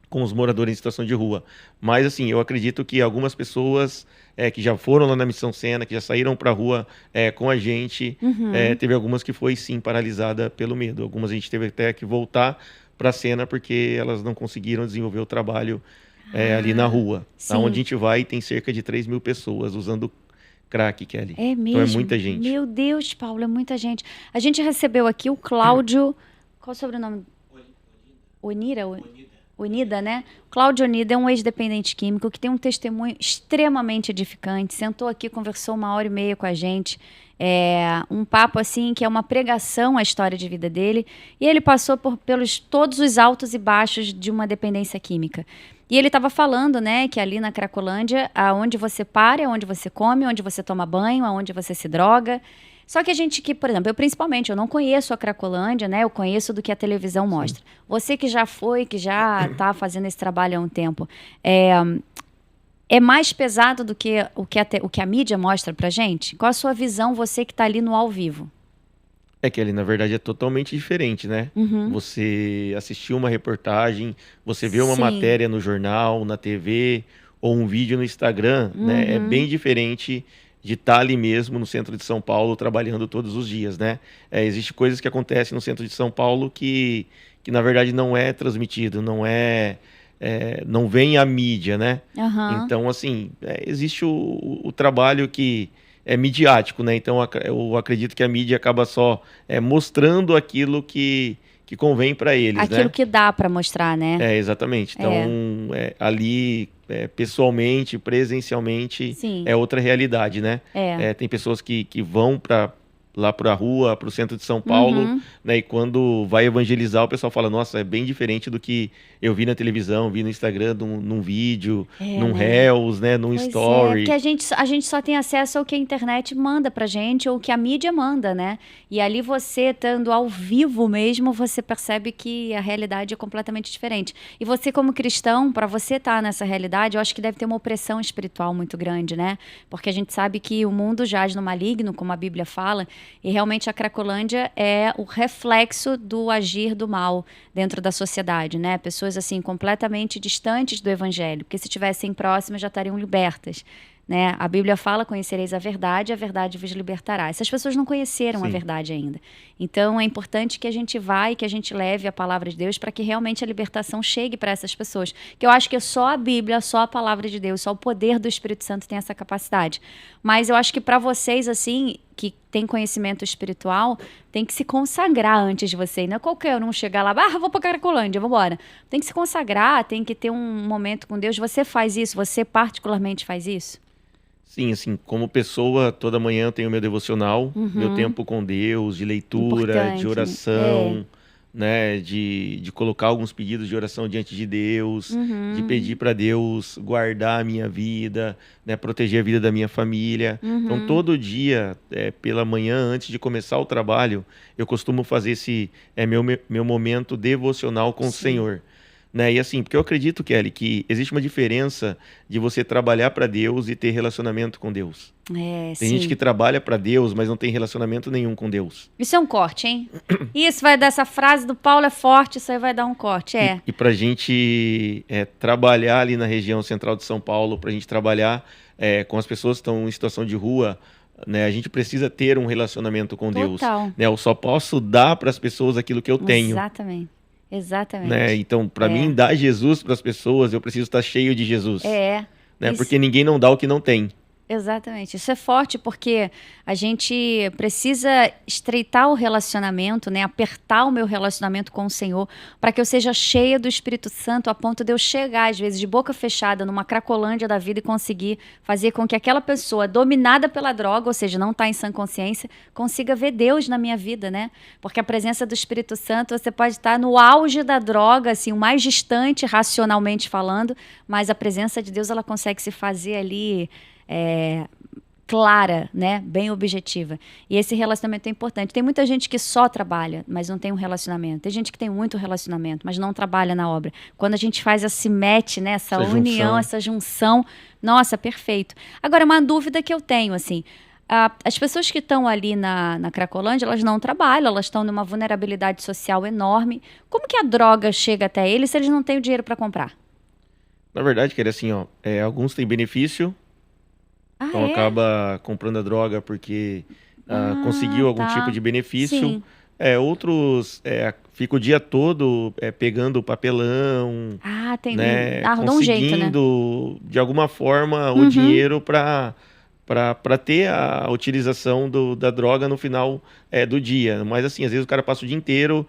com os moradores em situação de rua. Mas, assim, eu acredito que algumas pessoas que já foram lá na Missão Sena, que já saíram para a rua com a gente, teve algumas que foi, sim, paralisada pelo medo. Algumas a gente teve até que voltar para a cena porque elas não conseguiram desenvolver o trabalho ali na rua. Aonde a Sim. gente vai, tem cerca de 3.000 pessoas usando crack, Kelly. É Então é mesmo? muita gente. Meu Deus, Paulo, é muita gente. A gente recebeu aqui o Cláudio. Qual é o sobrenome? Onira? Onida, né? Cláudio Onida é um ex-dependente químico que tem um testemunho extremamente edificante. Sentou aqui, conversou 1h30 com a gente. Um papo assim que é uma pregação à história de vida dele. E ele passou pelos todos os altos e baixos de uma dependência química. E ele estava falando, né, que ali na Cracolândia, aonde você para, é onde você come, onde você toma banho, aonde você se droga. Só que a gente que, por exemplo, eu não conheço a Cracolândia, né? Eu conheço do que a televisão mostra. Você que já foi, que já está fazendo esse trabalho há um tempo, é mais pesado do que o que a mídia mostra pra gente? Qual a sua visão, você que está ali no ao vivo? Kelly, na verdade é totalmente diferente, né? Você assistiu uma reportagem, você vê uma Sim. matéria no jornal, na TV, ou um vídeo no Instagram, né? É bem diferente de estar ali mesmo no centro de São Paulo trabalhando todos os dias, né? Existem coisas que acontecem no centro de São Paulo que na verdade não é transmitido, não vem à mídia, né? Aham. Então, assim, existe o trabalho que é midiático, né? Então, eu acredito que a mídia acaba só mostrando aquilo que convém para eles, Aquilo né? que dá pra mostrar, né? Exatamente. Então, ali, pessoalmente, presencialmente, Sim. é outra realidade, né? Tem pessoas que vão lá para a rua, para o centro de São Paulo, né? E quando vai evangelizar, o pessoal fala, nossa, é bem diferente do que eu vi na televisão, vi no Instagram, num vídeo, num né? Reels, né? Num Pois story. porque a gente só tem acesso ao que a internet manda pra gente, ou o que a mídia manda, né? E ali você, estando ao vivo mesmo, você percebe que a realidade é completamente diferente. E você, como cristão, para você estar nessa realidade, eu acho que deve ter uma opressão espiritual muito grande, né? Porque a gente sabe que o mundo jaz no maligno, como a Bíblia fala, e realmente a Cracolândia é o reflexo do agir do mal dentro da sociedade, né? Pessoas assim completamente distantes do evangelho, porque se estivessem próximas já estariam libertas, né? A Bíblia fala: conhecereis a verdade vos libertará. Essas pessoas não conheceram a verdade ainda. Então é importante que a gente vá e que a gente leve a palavra de Deus para que realmente a libertação chegue para essas pessoas. Que eu acho que só a Bíblia, só a palavra de Deus, só o poder do Espírito Santo tem essa capacidade. Mas eu acho que para vocês, assim, que tem conhecimento espiritual, tem que se consagrar antes de você. Não é qualquer um chegar lá, vou para Cracolândia, vamos embora. Tem que se consagrar, tem que ter um momento com Deus. Você faz isso? Você particularmente faz isso? Sim, assim, como pessoa, toda manhã eu tenho meu devocional, meu tempo com Deus, de leitura, de Importante. oração, né, de colocar alguns pedidos de oração diante de Deus, de pedir para Deus guardar a minha vida, né, proteger a vida da minha família. Então, todo dia, pela manhã, antes de começar o trabalho, eu costumo fazer esse meu momento devocional com o Senhor. né? E assim, porque eu acredito, Kelly, que existe uma diferença de você trabalhar para Deus e ter relacionamento com Deus. Tem gente que trabalha para Deus, mas não tem relacionamento nenhum com Deus. Isso é um corte, hein? Isso vai dar, essa frase do Paulo é forte, isso aí vai dar um corte, E para a gente trabalhar ali na região central de São Paulo, para a gente trabalhar com as pessoas que estão em situação de rua, né, a gente precisa ter um relacionamento com Deus. Né? Eu só posso dar para as pessoas aquilo que eu tenho. Exatamente. Exatamente. Né? Então, para mim, dar Jesus para as pessoas, eu preciso estar cheio de Jesus. Né? Porque ninguém não dá o que não tem. Exatamente. Isso é forte porque a gente precisa estreitar o relacionamento, né? Apertar o meu relacionamento com o Senhor para que eu seja cheia do Espírito Santo a ponto de eu chegar, às vezes, de boca fechada numa cracolândia da vida e conseguir fazer com que aquela pessoa dominada pela droga, ou seja, não está em sã consciência, consiga ver Deus na minha vida, né? Porque a presença do Espírito Santo, você pode estar no auge da droga, assim, o mais distante, racionalmente falando, mas a presença de Deus, ela consegue se fazer ali clara, né? Bem objetiva. E esse relacionamento é importante. Tem muita gente que só trabalha, mas não tem um relacionamento. Tem gente que tem muito relacionamento, mas não trabalha na obra. Quando a gente faz esse match, né? Essa união, essa junção, nossa, perfeito. Agora, uma dúvida que eu tenho, assim, as pessoas que estão ali na Cracolândia, elas não trabalham, elas estão numa vulnerabilidade social enorme. Como que a droga chega até eles se eles não têm o dinheiro para comprar? Na verdade, quer dizer assim, alguns têm benefício, então acaba comprando a droga porque conseguiu algum tipo de benefício. Sim. Outros ficam o dia todo pegando papelão, né? Conseguindo, um jeito, né? De alguma forma, o dinheiro para ter a utilização da droga no final do dia. Mas assim, às vezes o cara passa o dia inteiro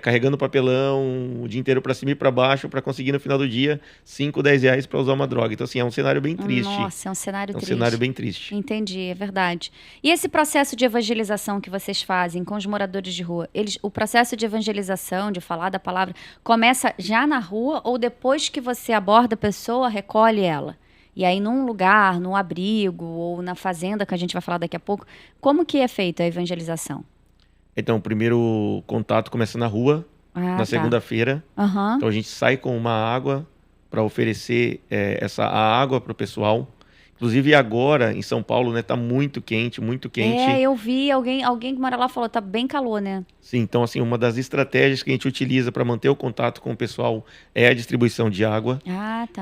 carregando papelão, o dia inteiro para cima e para baixo, para conseguir no final do dia 5, 10 reais para usar uma droga. Então assim, é um cenário bem triste. Nossa, é um cenário triste. É um cenário bem triste. Entendi, é verdade. E esse processo de evangelização que vocês fazem com os moradores de rua, o processo de evangelização, de falar da palavra, começa já na rua ou depois que você aborda a pessoa, recolhe ela? E aí, num lugar, num abrigo ou na fazenda, que a gente vai falar daqui a pouco, como que é feita a evangelização? Então, o primeiro contato começa na rua, na segunda-feira. Então, a gente sai com uma água para oferecer a água para o pessoal. Inclusive, agora, em São Paulo, né, tá muito quente, muito quente. Eu vi, alguém que mora lá falou, tá bem calor, né? Sim, então, assim, uma das estratégias que a gente utiliza para manter o contato com o pessoal é a distribuição de água.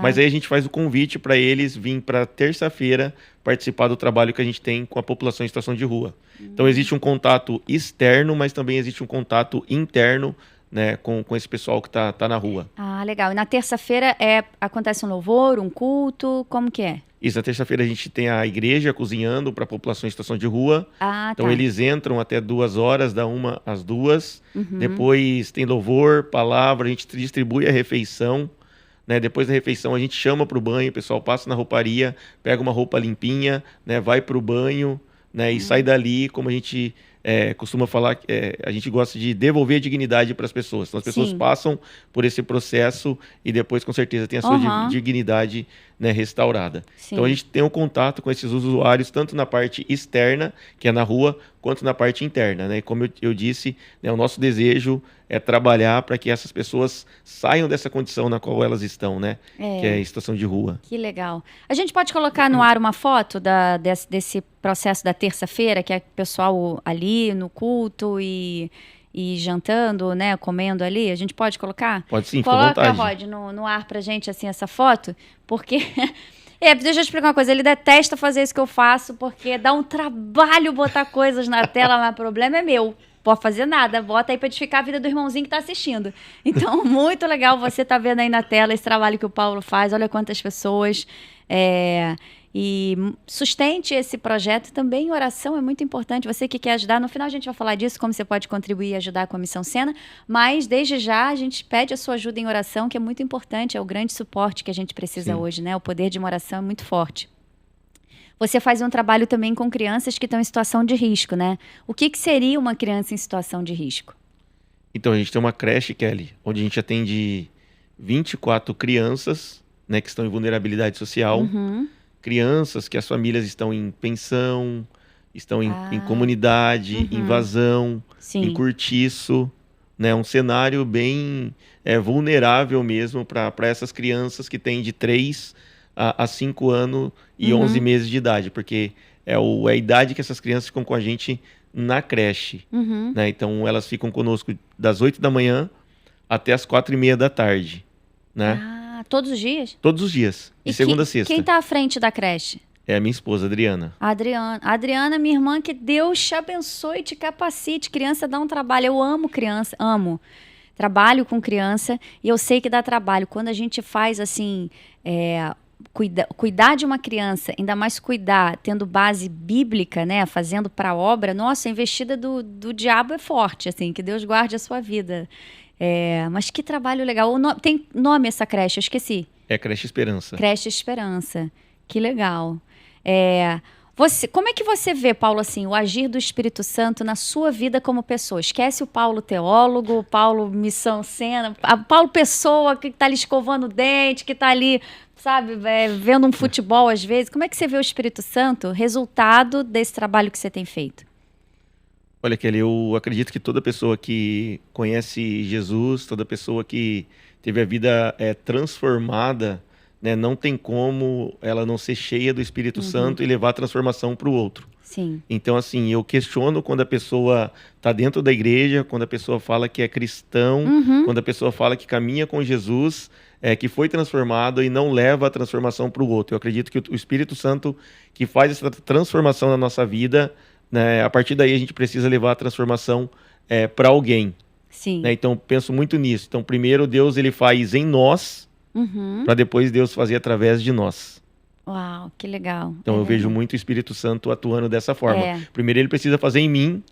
Mas aí a gente faz o convite para eles virem para terça-feira participar do trabalho que a gente tem com a população em situação de rua. Então, existe um contato externo, mas também existe um contato interno, né, com esse pessoal que tá na rua. Legal. E na terça-feira acontece um louvor, um culto, como que é? Isso, na terça-feira a gente tem a igreja cozinhando para a população em situação de rua. Então eles entram até 2 horas, da 1 às 2. Depois tem louvor, palavra, a gente distribui a refeição. Né? Depois da refeição a gente chama para o banho, o pessoal passa na rouparia, pega uma roupa limpinha, né? Vai para o banho, né? E sai dali, como a gente costuma falar, a gente gosta de devolver a dignidade para as pessoas. Então as pessoas passam por esse processo e depois com certeza tem a sua dignidade, né, restaurada. Então a gente tem um contato com esses usuários tanto na parte externa, que é na rua, quanto na parte interna, né? E como eu disse, né, o nosso desejo é trabalhar para que essas pessoas saiam dessa condição na qual elas estão, né? Que é a situação de rua. Que legal. A gente pode colocar no ar uma foto desse processo da terça-feira, que é o pessoal ali no culto e jantando, né, comendo ali? A gente pode colocar? Pode sim, fica à vontade. Coloca, Rod, no ar pra gente, assim, essa foto, porque... deixa eu explicar uma coisa, ele detesta fazer isso que eu faço, porque dá um trabalho botar coisas na tela, mas o problema é meu. Pode fazer nada, bota aí pra edificar a vida do irmãozinho que tá assistindo. Então, muito legal você tá vendo aí na tela esse trabalho que o Paulo faz, olha quantas pessoas... E sustente esse projeto também em oração, é muito importante. Você que quer ajudar, no final a gente vai falar disso, como você pode contribuir e ajudar com a Missão Sena, mas desde já a gente pede a sua ajuda em oração, que é muito importante, é o grande suporte que a gente precisa hoje, né? O poder de uma oração é muito forte. Você faz um trabalho também com crianças que estão em situação de risco, né? O que seria uma criança em situação de risco? Então, a gente tem uma creche, Kelly, onde a gente atende 24 crianças, né, que estão em vulnerabilidade social. Crianças que as famílias estão em pensão, estão em comunidade, em vazão, em cortiço, né? Um cenário bem vulnerável mesmo para essas crianças que têm de 3 a 5 anos e 11 meses de idade, porque é a idade que essas crianças ficam com a gente na creche, né? Então elas ficam conosco das 8 da manhã até as 4:30 da tarde, né? Ah, todos os dias? Todos os dias, de segunda a sexta. Quem tá à frente da creche? É a minha esposa, Adriana. Adriana, minha irmã, que Deus te abençoe e te capacite. Criança dá um trabalho. Eu amo criança, amo. Trabalho com criança e eu sei que dá trabalho. Quando a gente faz assim, cuidar de uma criança, ainda mais cuidar, tendo base bíblica, né? Fazendo para a obra, nossa, a investida do diabo é forte, assim, que Deus guarde a sua vida. Mas que trabalho legal. Tem nome essa creche, eu esqueci. É Creche Esperança. Creche Esperança. Que legal. Como é que você vê, Paulo, assim, o agir do Espírito Santo na sua vida como pessoa? Esquece o Paulo teólogo, o Paulo missão cena, a Paulo pessoa que está ali escovando o dente, que está ali, sabe, vendo um futebol às vezes. Como é que você vê o Espírito Santo, resultado desse trabalho que você tem feito? Olha, Kelly, eu acredito que toda pessoa que conhece Jesus, toda pessoa que teve a vida transformada, né, não tem como ela não ser cheia do Espírito Santo e levar a transformação para o outro. Sim. Então, assim, eu questiono quando a pessoa está dentro da igreja, quando a pessoa fala que é cristão, quando a pessoa fala que caminha com Jesus, que foi transformado e não leva a transformação para o outro. Eu acredito que o Espírito Santo que faz essa transformação na nossa vida, né, a partir daí a gente precisa levar a transformação para alguém. Sim. Né? Então, penso muito nisso. Então, primeiro Deus ele faz em nós, para depois Deus fazer através de nós. Uau, que legal. Então eu vejo muito o Espírito Santo atuando dessa forma. Primeiro ele precisa fazer em mim,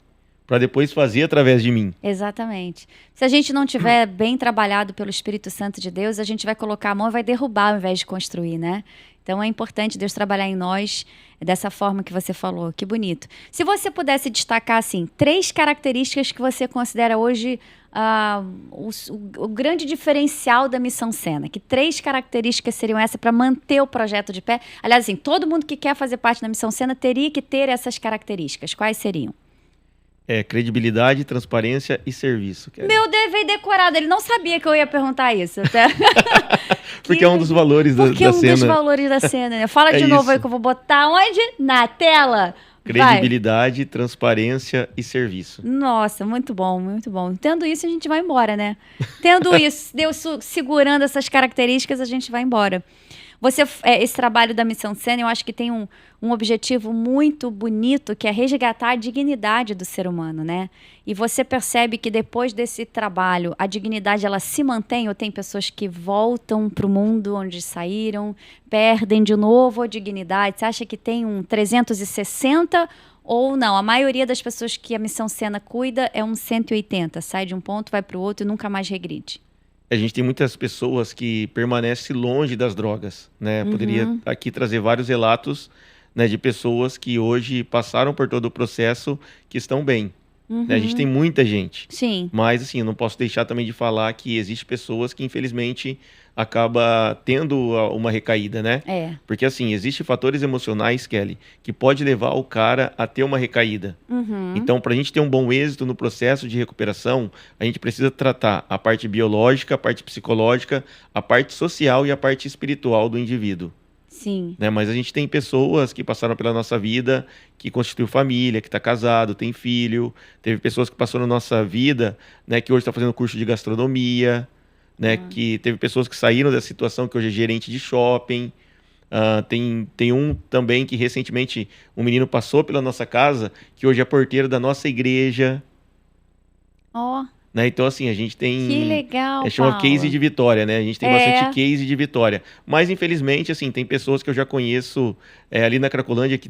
para depois fazer através de mim. Exatamente. Se a gente não tiver bem trabalhado pelo Espírito Santo de Deus, a gente vai colocar a mão e vai derrubar ao invés de construir, né? Então é importante Deus trabalhar em nós dessa forma que você falou. Que bonito. Se você pudesse destacar, assim, 3 características que você considera hoje o grande diferencial da Missão Sena, que 3 características seriam essas para manter o projeto de pé? Aliás, assim, todo mundo que quer fazer parte da Missão Sena teria que ter essas características. Quais seriam? Credibilidade, transparência e serviço. Meu Deus, veio decorado. Ele não sabia que eu ia perguntar isso. Porque é um dos valores da cena. Porque é um dos valores da cena, né? Fala de novo aí que eu vou botar onde? Na tela. Credibilidade, transparência e serviço. Nossa, muito bom, muito bom. Tendo isso, a gente vai embora, né? Tendo isso, Deus segurando essas características, a gente vai embora. Esse trabalho da Missão Sena, eu acho que tem um objetivo muito bonito, que é resgatar a dignidade do ser humano, né? E você percebe que depois desse trabalho, a dignidade ela se mantém, ou tem pessoas que voltam para o mundo onde saíram, perdem de novo a dignidade. Você acha que tem um 360 ou não? A maioria das pessoas que a Missão Sena cuida é um 180, sai de um ponto, vai para o outro e nunca mais regride. A gente tem muitas pessoas que permanecem longe das drogas, né? Poderia aqui trazer vários relatos, né, de pessoas que hoje passaram por todo o processo que estão bem. Né? A gente tem muita gente. Sim. Mas, assim, eu não posso deixar também de falar que existem pessoas que, infelizmente, acaba tendo uma recaída, né? Porque, assim, existem fatores emocionais, Kelly, que pode levar o cara a ter uma recaída. Então, para a gente ter um bom êxito no processo de recuperação, a gente precisa tratar a parte biológica, a parte psicológica, a parte social e a parte espiritual do indivíduo. Sim. Né? Mas a gente tem pessoas que passaram pela nossa vida, que constituiu família, que está casado, tem filho. Teve pessoas que passaram na nossa vida, né, que hoje está fazendo curso de gastronomia, né, que teve pessoas que saíram dessa situação, que hoje é gerente de shopping. Tem um também que recentemente um menino passou pela nossa casa, que hoje é porteiro da nossa igreja. Ó. Né? Então, assim, a gente tem... Que legal, chama case de vitória, né? A gente tem bastante case de vitória. Mas, infelizmente, assim, tem pessoas que eu já conheço ali na Cracolândia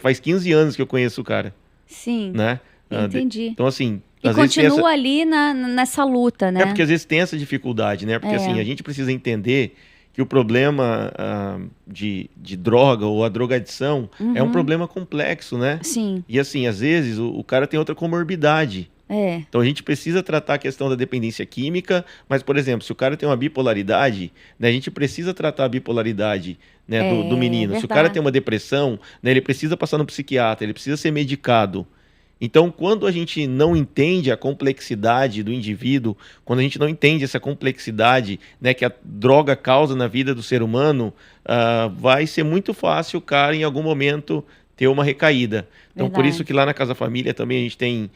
faz 15 anos que eu conheço o cara. Sim, né? Entendi. Então, assim... E continua ali nessa luta, né? Porque às vezes tem essa dificuldade, né? Porque, assim, a gente precisa entender que o problema de droga ou a drogadição é um problema complexo, né? Sim. E, assim, às vezes o cara tem outra comorbidade. Então a gente precisa tratar a questão da dependência química, mas, por exemplo, se o cara tem uma bipolaridade, né, a gente precisa tratar a bipolaridade, né, do menino. Verdade. Se o cara tem uma depressão, né, ele precisa passar no psiquiatra, ele precisa ser medicado. Então, quando a gente não entende a complexidade do indivíduo, quando a gente não entende essa complexidade, né, que a droga causa na vida do ser humano, vai ser muito fácil o cara, em algum momento, ter uma recaída. Então, por isso que lá na Casa Família também a gente tem,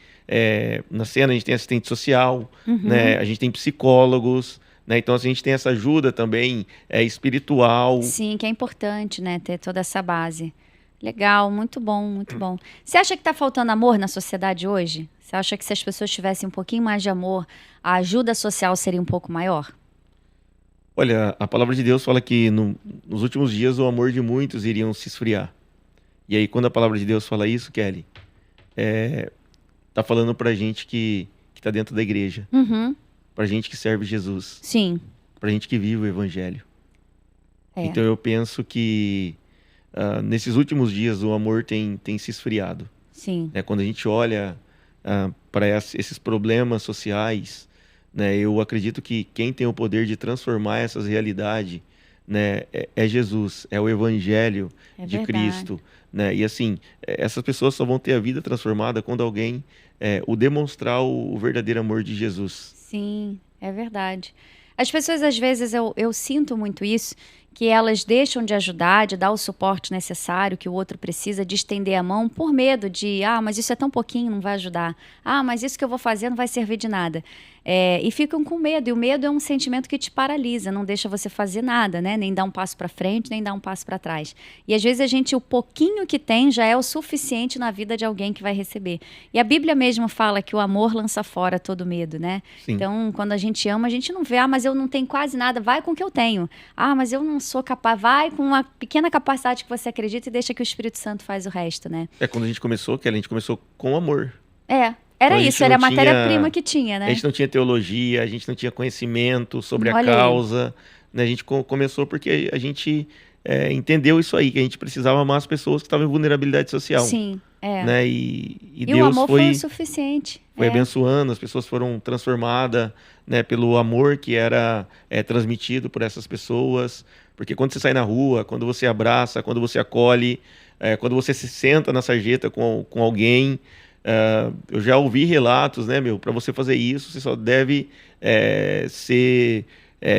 na cena, a gente tem assistente social, né, a gente tem psicólogos, né, então a gente tem essa ajuda também espiritual. Sim, que é importante, né, ter toda essa base. Legal, muito bom, muito bom. Você acha que está faltando amor na sociedade hoje? Você acha que se as pessoas tivessem um pouquinho mais de amor, a ajuda social seria um pouco maior? Olha, a palavra de Deus fala que nos últimos dias o amor de muitos iriam se esfriar. E aí, quando a palavra de Deus fala isso, Kelly, tá falando pra gente que tá dentro da igreja. Pra gente que serve Jesus. Sim. Pra gente que vive o evangelho. Então eu penso que nesses últimos dias o amor tem se esfriado. Sim. Quando a gente olha para esses problemas sociais, né, eu acredito que quem tem o poder de transformar essas realidades, né, é Jesus, é o evangelho de Cristo. Né? E assim, essas pessoas só vão ter a vida transformada quando alguém o demonstrar o verdadeiro amor de Jesus. Sim, é verdade. As pessoas, às vezes, eu sinto muito isso, que elas deixam de ajudar, de dar o suporte necessário que o outro precisa, de estender a mão por medo de, mas isso é tão pouquinho, não vai ajudar. Mas isso que eu vou fazer não vai servir de nada. E ficam com medo, e o medo é um sentimento que te paralisa, não deixa você fazer nada, né? Nem dar um passo para frente, nem dar um passo para trás. E às vezes o pouquinho que tem já é o suficiente na vida de alguém que vai receber. E a Bíblia mesmo fala que o amor lança fora todo medo, né? Sim. Então, quando a gente ama, a gente não vê, mas eu não tenho quase nada, vai com o que eu tenho. Mas eu não sou capaz, vai com uma pequena capacidade que você acredita e deixa que o Espírito Santo faz o resto, né? Quando a gente começou, Kelly, a gente começou com amor. Era isso, era a matéria-prima que tinha, né? A gente não tinha teologia, a gente não tinha conhecimento sobre a causa. Né? A gente começou porque a gente entendeu isso aí, que a gente precisava amar as pessoas que estavam em vulnerabilidade social. Sim, né? E Deus o amor foi o suficiente. Foi abençoando, as pessoas foram transformadas, né, pelo amor que era transmitido por essas pessoas. Porque quando você sai na rua, quando você abraça, quando você acolhe, quando você se senta na sarjeta com alguém... eu já ouvi relatos, né, para você fazer isso, você só deve ser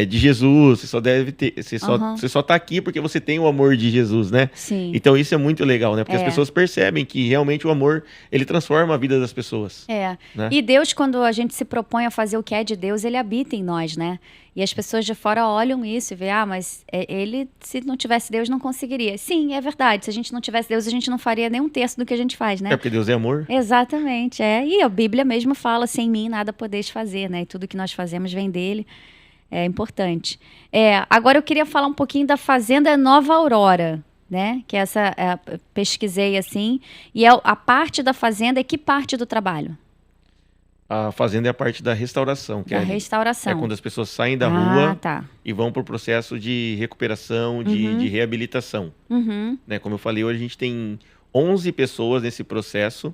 de Jesus, você só deve ter, você só tá aqui porque você tem o amor de Jesus, né? Sim. Então isso é muito legal, né? Porque as pessoas percebem que realmente o amor, ele transforma a vida das pessoas. Né? E Deus, quando a gente se propõe a fazer o que é de Deus, ele habita em nós, né? E as pessoas de fora olham isso e veem, mas ele, se não tivesse Deus, não conseguiria. Sim, é verdade. Se a gente não tivesse Deus, a gente não faria nem um terço do que a gente faz, né? Porque Deus é amor. Exatamente, E a Bíblia mesmo fala, sem mim nada podeis fazer, né? E tudo que nós fazemos vem dele. É importante. Agora eu queria falar um pouquinho da Fazenda Nova Aurora, né? Que essa pesquisei assim. E a parte da fazenda é que parte do trabalho? A fazenda é a parte da restauração. Da restauração. É quando as pessoas saem da rua e vão para o processo de recuperação, de reabilitação. Né? Como eu falei, hoje a gente tem 11 pessoas nesse processo,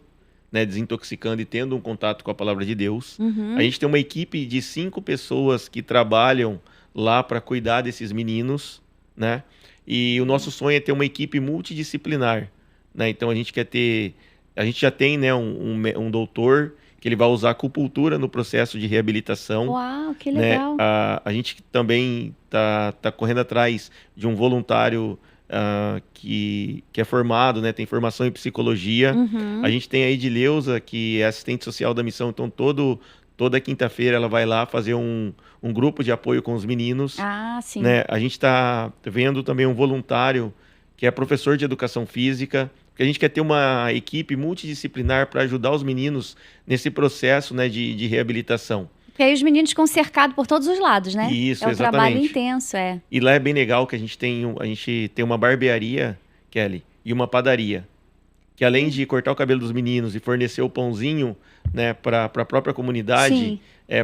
né, desintoxicando e tendo um contato com a palavra de Deus. A gente tem uma equipe de 5 pessoas que trabalham lá para cuidar desses meninos, né? E o nosso sonho é ter uma equipe multidisciplinar, né? Então a gente já tem, né, um doutor que ele vai usar acupuntura no processo de reabilitação. Uau, que legal! Né? A gente também tá correndo atrás de um voluntário que é formado, né, tem formação em psicologia. A gente tem a Edileuza, que é assistente social da missão, então toda quinta-feira ela vai lá fazer um grupo de apoio com os meninos. Sim. Né? A gente está vendo também um voluntário que é professor de educação física, porque a gente quer ter uma equipe multidisciplinar para ajudar os meninos nesse processo, né, de reabilitação. Porque aí os meninos ficam cercados por todos os lados, né? Isso, um exatamente. Trabalho intenso, E lá é bem legal que a gente tem uma barbearia, Kelly, e uma padaria. Que além de cortar o cabelo dos meninos e fornecer o pãozinho, né, para a própria comunidade,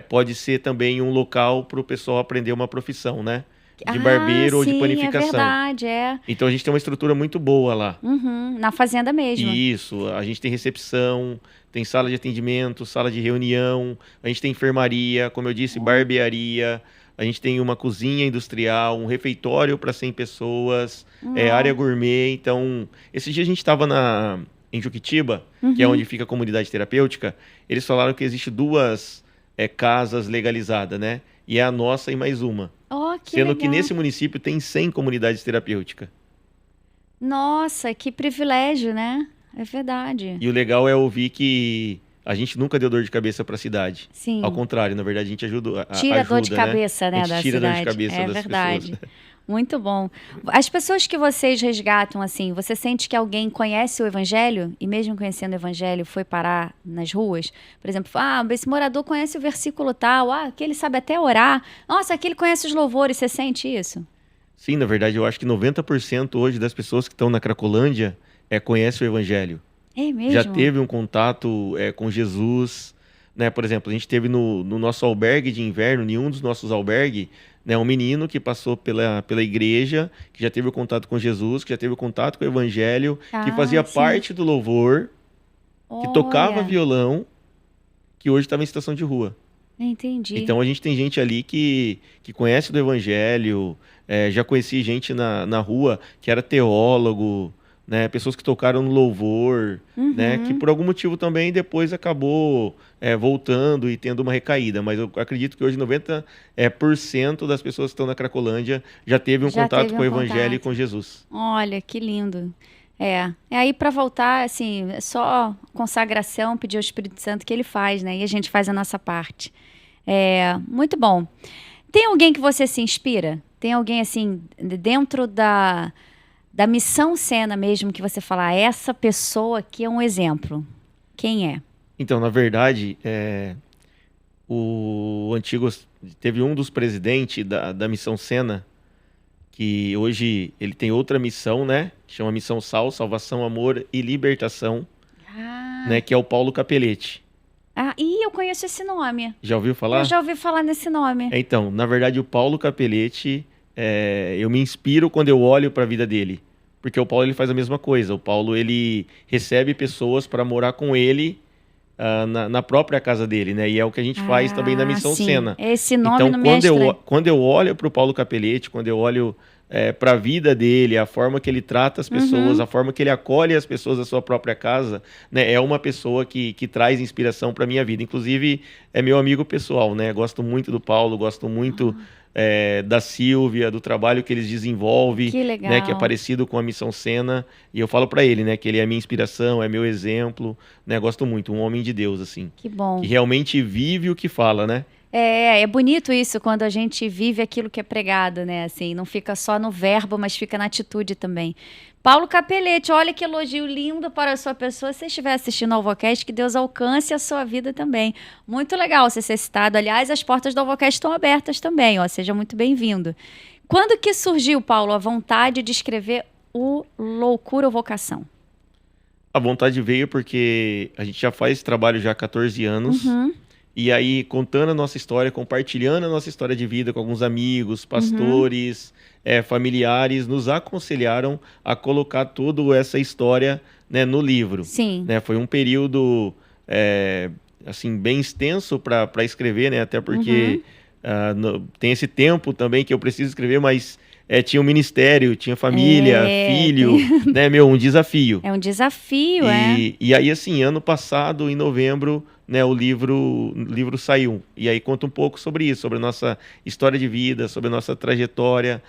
pode ser também um local para o pessoal aprender uma profissão, né? De barbeiro ou de panificação. É verdade, Então a gente tem uma estrutura muito boa lá. Na fazenda mesmo. Isso, a gente tem recepção, tem sala de atendimento, sala de reunião, a gente tem enfermaria, como eu disse, barbearia, a gente tem uma cozinha industrial, um refeitório para 100 pessoas, área gourmet. Então, esse dia a gente estava em Juquitiba, que é onde fica a comunidade terapêutica, eles falaram que existe 2 casas legalizadas, né? E é a nossa e mais uma. Oh, que Sendo legal. que nesse município tem 100 comunidades terapêuticas. Nossa, que privilégio, né? É verdade. E o legal é ouvir que a gente nunca deu dor de cabeça para a cidade. Sim. Ao contrário, na verdade, a gente ajuda, Tira a dor de cabeça, né, a gente da tira a cidade. dor de cabeça É das verdade. pessoas. Muito bom. As pessoas que vocês resgatam, assim, você sente que alguém conhece o evangelho e mesmo conhecendo o evangelho foi parar nas ruas? Por exemplo, esse morador conhece o versículo tal, aquele sabe até orar. Nossa, aquele conhece os louvores, você sente isso? Sim, na verdade, eu acho que 90% hoje das pessoas que estão na Cracolândia conhecem o evangelho. É mesmo? Já teve um contato com Jesus, né? Por exemplo, a gente teve no nosso albergue de inverno, em um dos nossos albergues, né, um menino que passou pela igreja, que já teve o contato com Jesus, que já teve o contato com o evangelho, que fazia sim. parte do louvor, que tocava violão, que hoje estava em situação de rua. Entendi. Então a gente tem gente ali que conhece do evangelho, já conheci gente na rua que era teólogo, né, pessoas que tocaram no louvor, né, que por algum motivo também depois acabou voltando e tendo uma recaída, mas eu acredito que hoje 90% das pessoas que estão na Cracolândia já teve um contato com o evangelho e com Jesus. Olha, que lindo. Aí para voltar, assim, é só consagração, pedir ao Espírito Santo que ele faz, né, e a gente faz a nossa parte. Muito bom. Tem alguém que você se inspira? Tem alguém, assim, dentro da Missão Sena mesmo, que você fala, essa pessoa aqui é um exemplo. Quem é? Então, na verdade, o antigo... Teve um dos presidentes da Missão Sena, que hoje ele tem outra missão, né? Que chama Missão Sal, Salvação, Amor e Libertação, né? Que é o Paulo Capelletti. Eu conheço esse nome. Já ouviu falar? Eu já ouvi falar nesse nome. Então, na verdade, o Paulo Capelletti... eu me inspiro quando eu olho para a vida dele, porque o Paulo ele faz a mesma coisa. O Paulo ele recebe pessoas para morar com ele na própria casa dele, né? E é o que a gente faz também na Missão Sena. Esse nome então, não me é estranho. quando eu olho para o Paulo Capelletti, quando eu olho para a vida dele, a forma que ele trata as pessoas, a forma que ele acolhe as pessoas da sua própria casa, né? É uma pessoa que traz inspiração para minha vida. Inclusive, é meu amigo pessoal, né? Gosto muito do Paulo, gosto muito da Silvia, do trabalho que eles desenvolvem, que legal. Né, que é parecido com a Missão Sena, e eu falo para ele, né, que ele é minha inspiração, é meu exemplo, né, gosto muito, um homem de Deus, assim. Que bom. Que realmente vive o que fala, né? É bonito isso, quando a gente vive aquilo que é pregado, né, assim, não fica só no verbo, mas fica na atitude também. Paulo Capelletti, olha que elogio lindo para a sua pessoa. Se você estiver assistindo ao Alvocast, que Deus alcance a sua vida também. Muito legal você ser citado. Aliás, as portas do Alvocast estão abertas também, seja muito bem-vindo. Quando que surgiu, Paulo, a vontade de escrever o Loucura ou Vocação? A vontade veio porque a gente já faz esse trabalho já há 14 anos. E aí, contando a nossa história, compartilhando a nossa história de vida com alguns amigos, pastores, familiares, nos aconselharam a colocar toda essa história, né, no livro. Sim. Né, foi um período, assim, bem extenso para escrever, né, até porque tem esse tempo também que eu preciso escrever, mas tinha um ministério, tinha família, filho, né, um desafio. É um desafio, E aí, assim, ano passado, em novembro, né, o livro saiu. E aí conta um pouco sobre isso, sobre a nossa história de vida, sobre a nossa trajetória,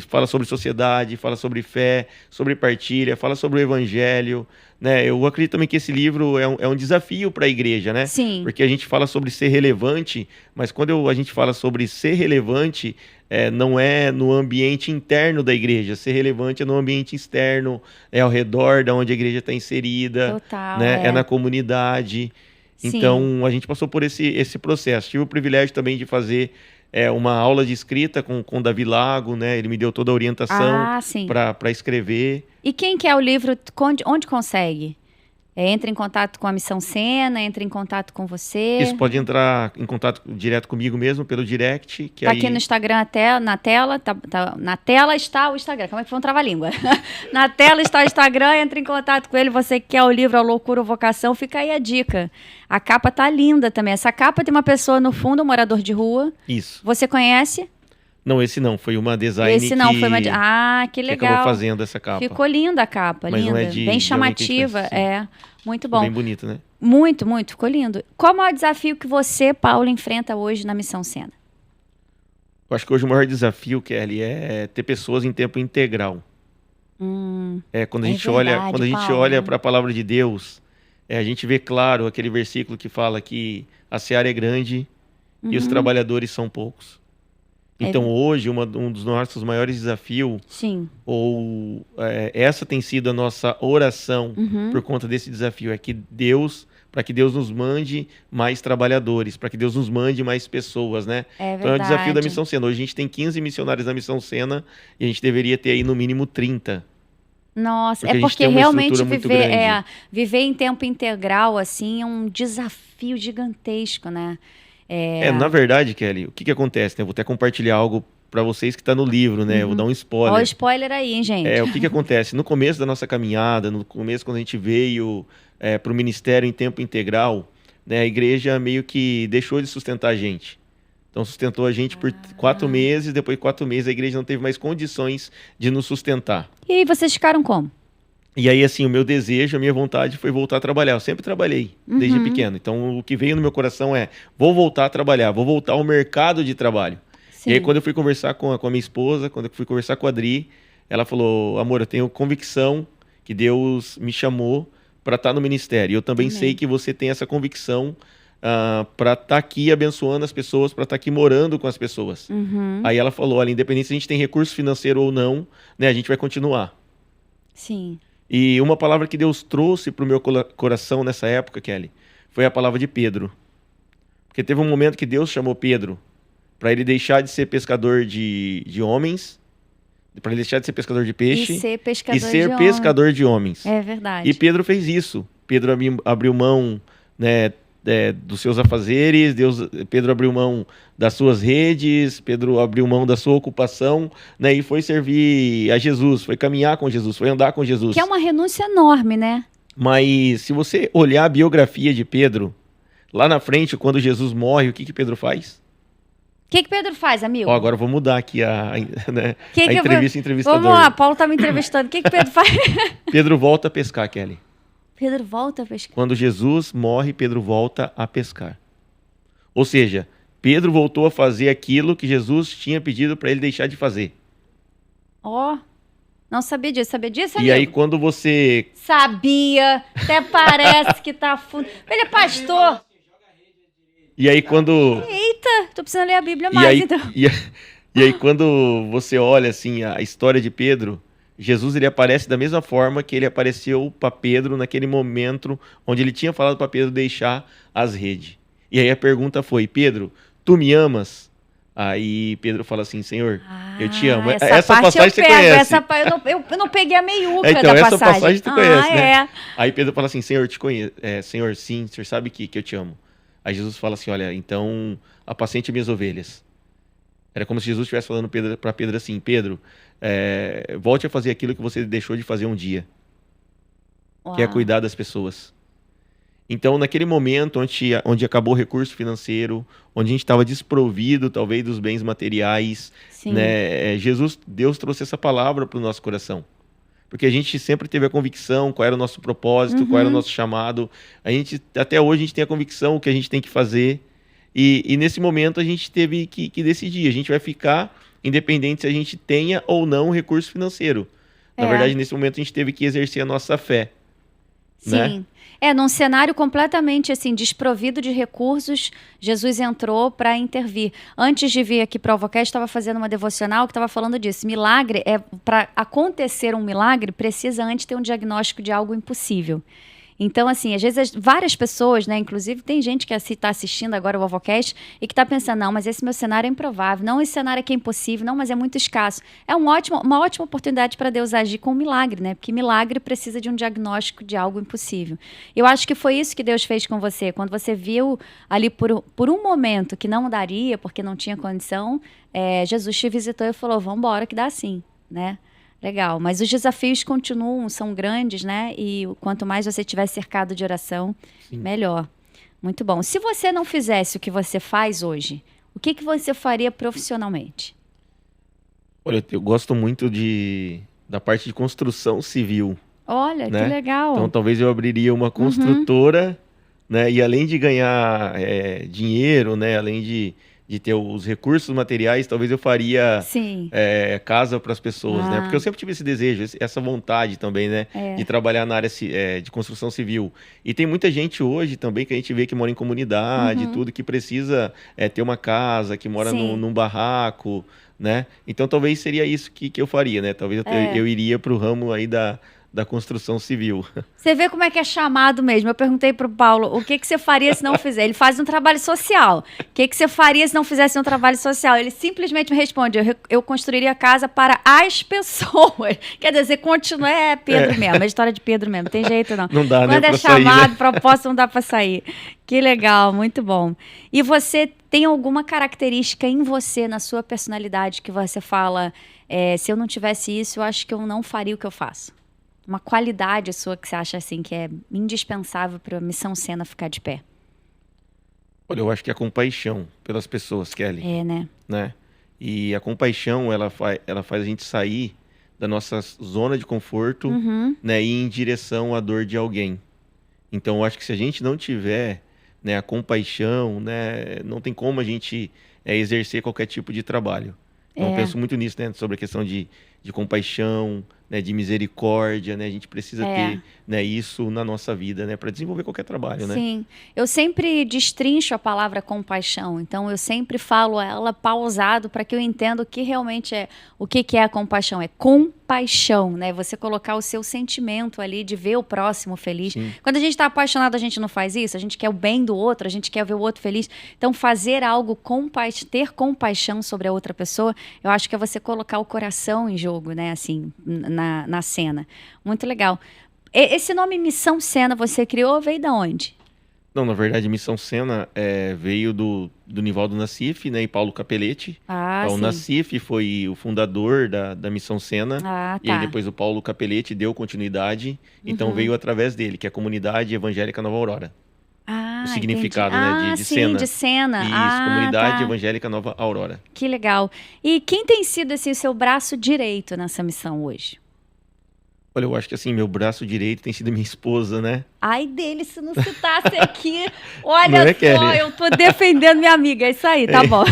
fala sobre sociedade, fala sobre fé, sobre partilha, fala sobre o evangelho, né? Eu acredito também que esse livro é um desafio para a igreja, né? Sim. Porque a gente fala sobre ser relevante, mas quando a gente fala sobre ser relevante, não é no ambiente interno da igreja. Ser relevante é no ambiente externo, ao redor da onde a igreja está inserida. Total, né? É na comunidade. Sim. Então, a gente passou por esse processo. Tive o privilégio também de fazer uma aula de escrita com o Davi Lago, né? Ele me deu toda a orientação para escrever. E quem quer o livro, onde consegue? Entra em contato com a Missão Sena, entra em contato com você. Isso, pode entrar em contato direto comigo mesmo, pelo direct. Tá aqui no Instagram, até na tela, na tela está o Instagram. Como é que foi um trava-língua? Na tela está o Instagram, entra em contato com ele. Você que quer o livro A Loucura ou Vocação, fica aí a dica. A capa tá linda também. Essa capa tem uma pessoa no fundo, um morador de rua. Isso. Você conhece? Não, esse não. Foi uma design Esse não, que, foi uma... Ah, que que legal. acabou fazendo essa capa. Ficou linda a capa, Mas linda. não é de Bem alguém que chamativa, fez, muito Ficou bom. bem bonito, né? Muito, muito, ficou lindo. Qual o maior desafio que você, Paulo, enfrenta hoje na Missão Sena? Eu acho que hoje o maior desafio, Kelly, é ter pessoas em tempo integral. Quando a É gente olha, verdade, quando a gente Paulo. olha para a palavra de Deus, a gente vê claro aquele versículo que fala que a seara é grande e os trabalhadores são poucos. Então hoje um dos nossos maiores desafios, Sim. essa tem sido a nossa oração por conta desse desafio, para que Deus nos mande mais trabalhadores, para que Deus nos mande mais pessoas, né? É Então é o verdade. desafio da Missão Sena. Hoje a gente tem 15 missionários na Missão Sena e a gente deveria ter aí no mínimo 30. Nossa, Porque a gente porque tem uma realmente estrutura muito grande. viver em tempo integral, assim, é um desafio gigantesco, né? Na verdade, Kelly, o que acontece, né? Eu vou até compartilhar algo para vocês que está no livro, né? Eu vou dar um Olha o spoiler. spoiler aí, hein, gente? O que acontece? No começo da nossa caminhada, no começo quando a gente veio para o ministério em tempo integral, né, a igreja meio que deixou de sustentar a gente. Então sustentou a gente por 4 meses, depois de 4 meses a igreja não teve mais condições de nos sustentar. E aí, vocês ficaram como? E aí, assim, o meu desejo, a minha vontade foi voltar a trabalhar. Eu sempre trabalhei, desde pequeno. Então, o que veio no meu coração é, vou voltar a trabalhar, vou voltar ao mercado de trabalho. Sim. E aí, quando eu fui conversar com a minha esposa, quando eu fui conversar com a Adri, ela falou, amor, eu tenho convicção que Deus me chamou para estar no ministério. E eu também sei que você tem essa convicção para estar aqui abençoando as pessoas, para estar aqui morando com as pessoas. Aí ela falou, olha, independente se a gente tem recurso financeiro ou não, né, a gente vai continuar. Sim. E uma palavra que Deus trouxe para o meu coração nessa época, Kelly, foi a palavra de Pedro. Porque teve um momento que Deus chamou Pedro para ele deixar de ser pescador de homens, para ele deixar de ser pescador de peixe E ser e ser pescador de homens. É verdade. E Pedro fez isso. Pedro abriu mão, né, dos seus afazeres, Pedro abriu mão das suas redes, Pedro abriu mão da sua ocupação, né, e foi servir a Jesus, foi caminhar com Jesus, foi andar com Jesus. Que é uma renúncia enorme, né? Mas se você olhar a biografia de Pedro, lá na frente, quando Jesus morre, o que Pedro faz? O que Pedro faz, amigo? Agora eu vou mudar aqui né, Que a entrevista entrevistador. Vamos lá, Paulo tá me entrevistando. O que Pedro faz? Pedro volta a pescar, Kelly. Pedro volta a pescar. Quando Jesus morre, Pedro volta a pescar. Ou seja, Pedro voltou a fazer aquilo que Jesus tinha pedido para ele deixar de fazer. Não sabia disso. Sabia disso, E amigo? aí quando você... Sabia. Até parece que tá fundo. Ele é pastor. E aí quando... Eita, tô precisando ler a Bíblia E mais, aí, então. e aí quando você olha assim a história de Pedro, Jesus ele aparece da mesma forma que ele apareceu para Pedro naquele momento onde ele tinha falado para Pedro deixar as redes. E aí a pergunta foi, Pedro, tu me amas? Aí Pedro fala assim, Senhor, eu te amo. Essa passagem você conhece. Eu não peguei a meiuca então, da essa passagem. tu conhece, né? É. Aí Pedro fala assim, Senhor, te conheço. Senhor, sim, o Senhor sabe que eu te amo. Aí Jesus fala assim, olha, então apacente minhas ovelhas. Era como se Jesus estivesse falando para Pedro assim, Pedro, volte a fazer aquilo que você deixou de fazer um dia, que é cuidar das pessoas. Então, naquele momento onde acabou o recurso financeiro, onde a gente estava desprovido, talvez, dos bens materiais, né, Deus trouxe essa palavra para o nosso coração. Porque a gente sempre teve a convicção qual era o nosso propósito, qual era o nosso chamado. Até hoje a gente tem a convicção o que a gente tem que fazer. E nesse momento a gente teve que decidir. A gente vai ficar independente se a gente tenha ou não recurso financeiro. Na verdade, nesse momento a gente teve que exercer a nossa fé. Sim. Né? Num cenário completamente assim, desprovido de recursos, Jesus entrou para intervir. Antes de vir aqui para o Alvocast, estava fazendo uma devocional que estava falando disso. Milagre, para acontecer um milagre, precisa antes ter um diagnóstico de algo impossível. Então, assim, às vezes várias pessoas, né, inclusive tem gente que está assistindo agora o Alvocast e que está pensando, não, mas esse meu cenário é improvável, não, esse cenário aqui é impossível, não, mas é muito escasso. É uma ótima oportunidade para Deus agir com um milagre, né? Porque milagre precisa de um diagnóstico de algo impossível. Eu acho que foi isso que Deus fez com você. Quando você viu ali por um momento que não daria, porque não tinha condição, Jesus te visitou e falou, vamos embora que dá sim, né? Legal, mas os desafios continuam, são grandes, né? E quanto mais você estiver cercado de oração, melhor. Muito bom. Se você não fizesse o que você faz hoje, o que você faria profissionalmente? Olha, eu gosto muito da parte de construção civil, Olha, que né? legal. Então, talvez eu abriria uma construtora, né? E além de ganhar dinheiro, né? Além de ter os recursos materiais, talvez eu faria Sim. casa para as pessoas, né? Porque Ah, eu sempre tive esse desejo, essa vontade também, né? De é. trabalhar na área de construção civil. E tem muita gente hoje também que a gente vê que mora em comunidade, tudo, que precisa ter uma casa, que mora Sim. num barraco, né? Então talvez seria isso que eu faria, né? Talvez É. eu iria para o ramo aí da construção civil. Você vê como é que é chamado mesmo. Eu perguntei pro Paulo, o que que você faria se não fizer? Ele faz um trabalho social. O que que você faria se não fizesse um trabalho social? Ele simplesmente me responde, eu construiria casa para as pessoas. Quer dizer, continua, é Pedro mesmo, é a história de Pedro mesmo, não tem jeito não. Não dá, né, Quando é para sair, chamado, né? proposta, não dá para sair. Que legal, muito bom. E você tem alguma característica em você, na sua personalidade, que você fala, se eu não tivesse isso, eu acho que eu não faria o que eu faço? Uma qualidade sua que você acha assim que é indispensável para a Missão Sena ficar de pé? Olha, eu acho que a compaixão pelas pessoas, Kelly, É, né? né? E a compaixão, ela faz a gente sair da nossa zona de conforto, Uhum. né, e ir em direção à dor de alguém. Então, eu acho que se a gente não tiver, né, a compaixão, né, não tem como a gente exercer qualquer tipo de trabalho. Então, eu É, penso muito nisso, né, sobre a questão de compaixão, né, de misericórdia, né? A gente precisa é. ter, né, isso na nossa vida, né, para desenvolver qualquer trabalho, né? Sim, eu sempre destrincho a palavra compaixão, então eu sempre falo ela pausado para que eu entenda o que realmente é, o que que é a compaixão, é compaixão, né? Você colocar o seu sentimento ali de ver o próximo feliz. Sim, Quando a gente está apaixonado, a gente não faz isso, a gente quer o bem do outro, a gente quer ver o outro feliz. Então fazer algo, ter compaixão sobre a outra pessoa, eu acho que é você colocar o coração em jogo, né? Assim, na cena. Muito legal. Esse nome Missão Sena você criou, veio da onde? não, na verdade, Missão Sena veio do Nivaldo Nassif, né, e Paulo Capelletti. Ah, Então, o sim. Nassif foi o fundador da Missão Sena, Ah, e aí tá. depois o Paulo Capelletti deu continuidade, então veio através dele, que é a Comunidade Evangélica Nova Aurora. O Ah, entendi. significado, né, Ah, de sim, de Sena. Sena. Isso, Ah, Comunidade tá. Evangélica Nova Aurora. Que legal. E quem tem sido assim, o seu braço direito nessa missão hoje? Olha, eu acho que assim, meu braço direito tem sido minha esposa, né? Ai dele, se não citasse aqui. Não Olha é, só, Kelly? eu tô defendendo minha amiga. É isso aí, tá bom.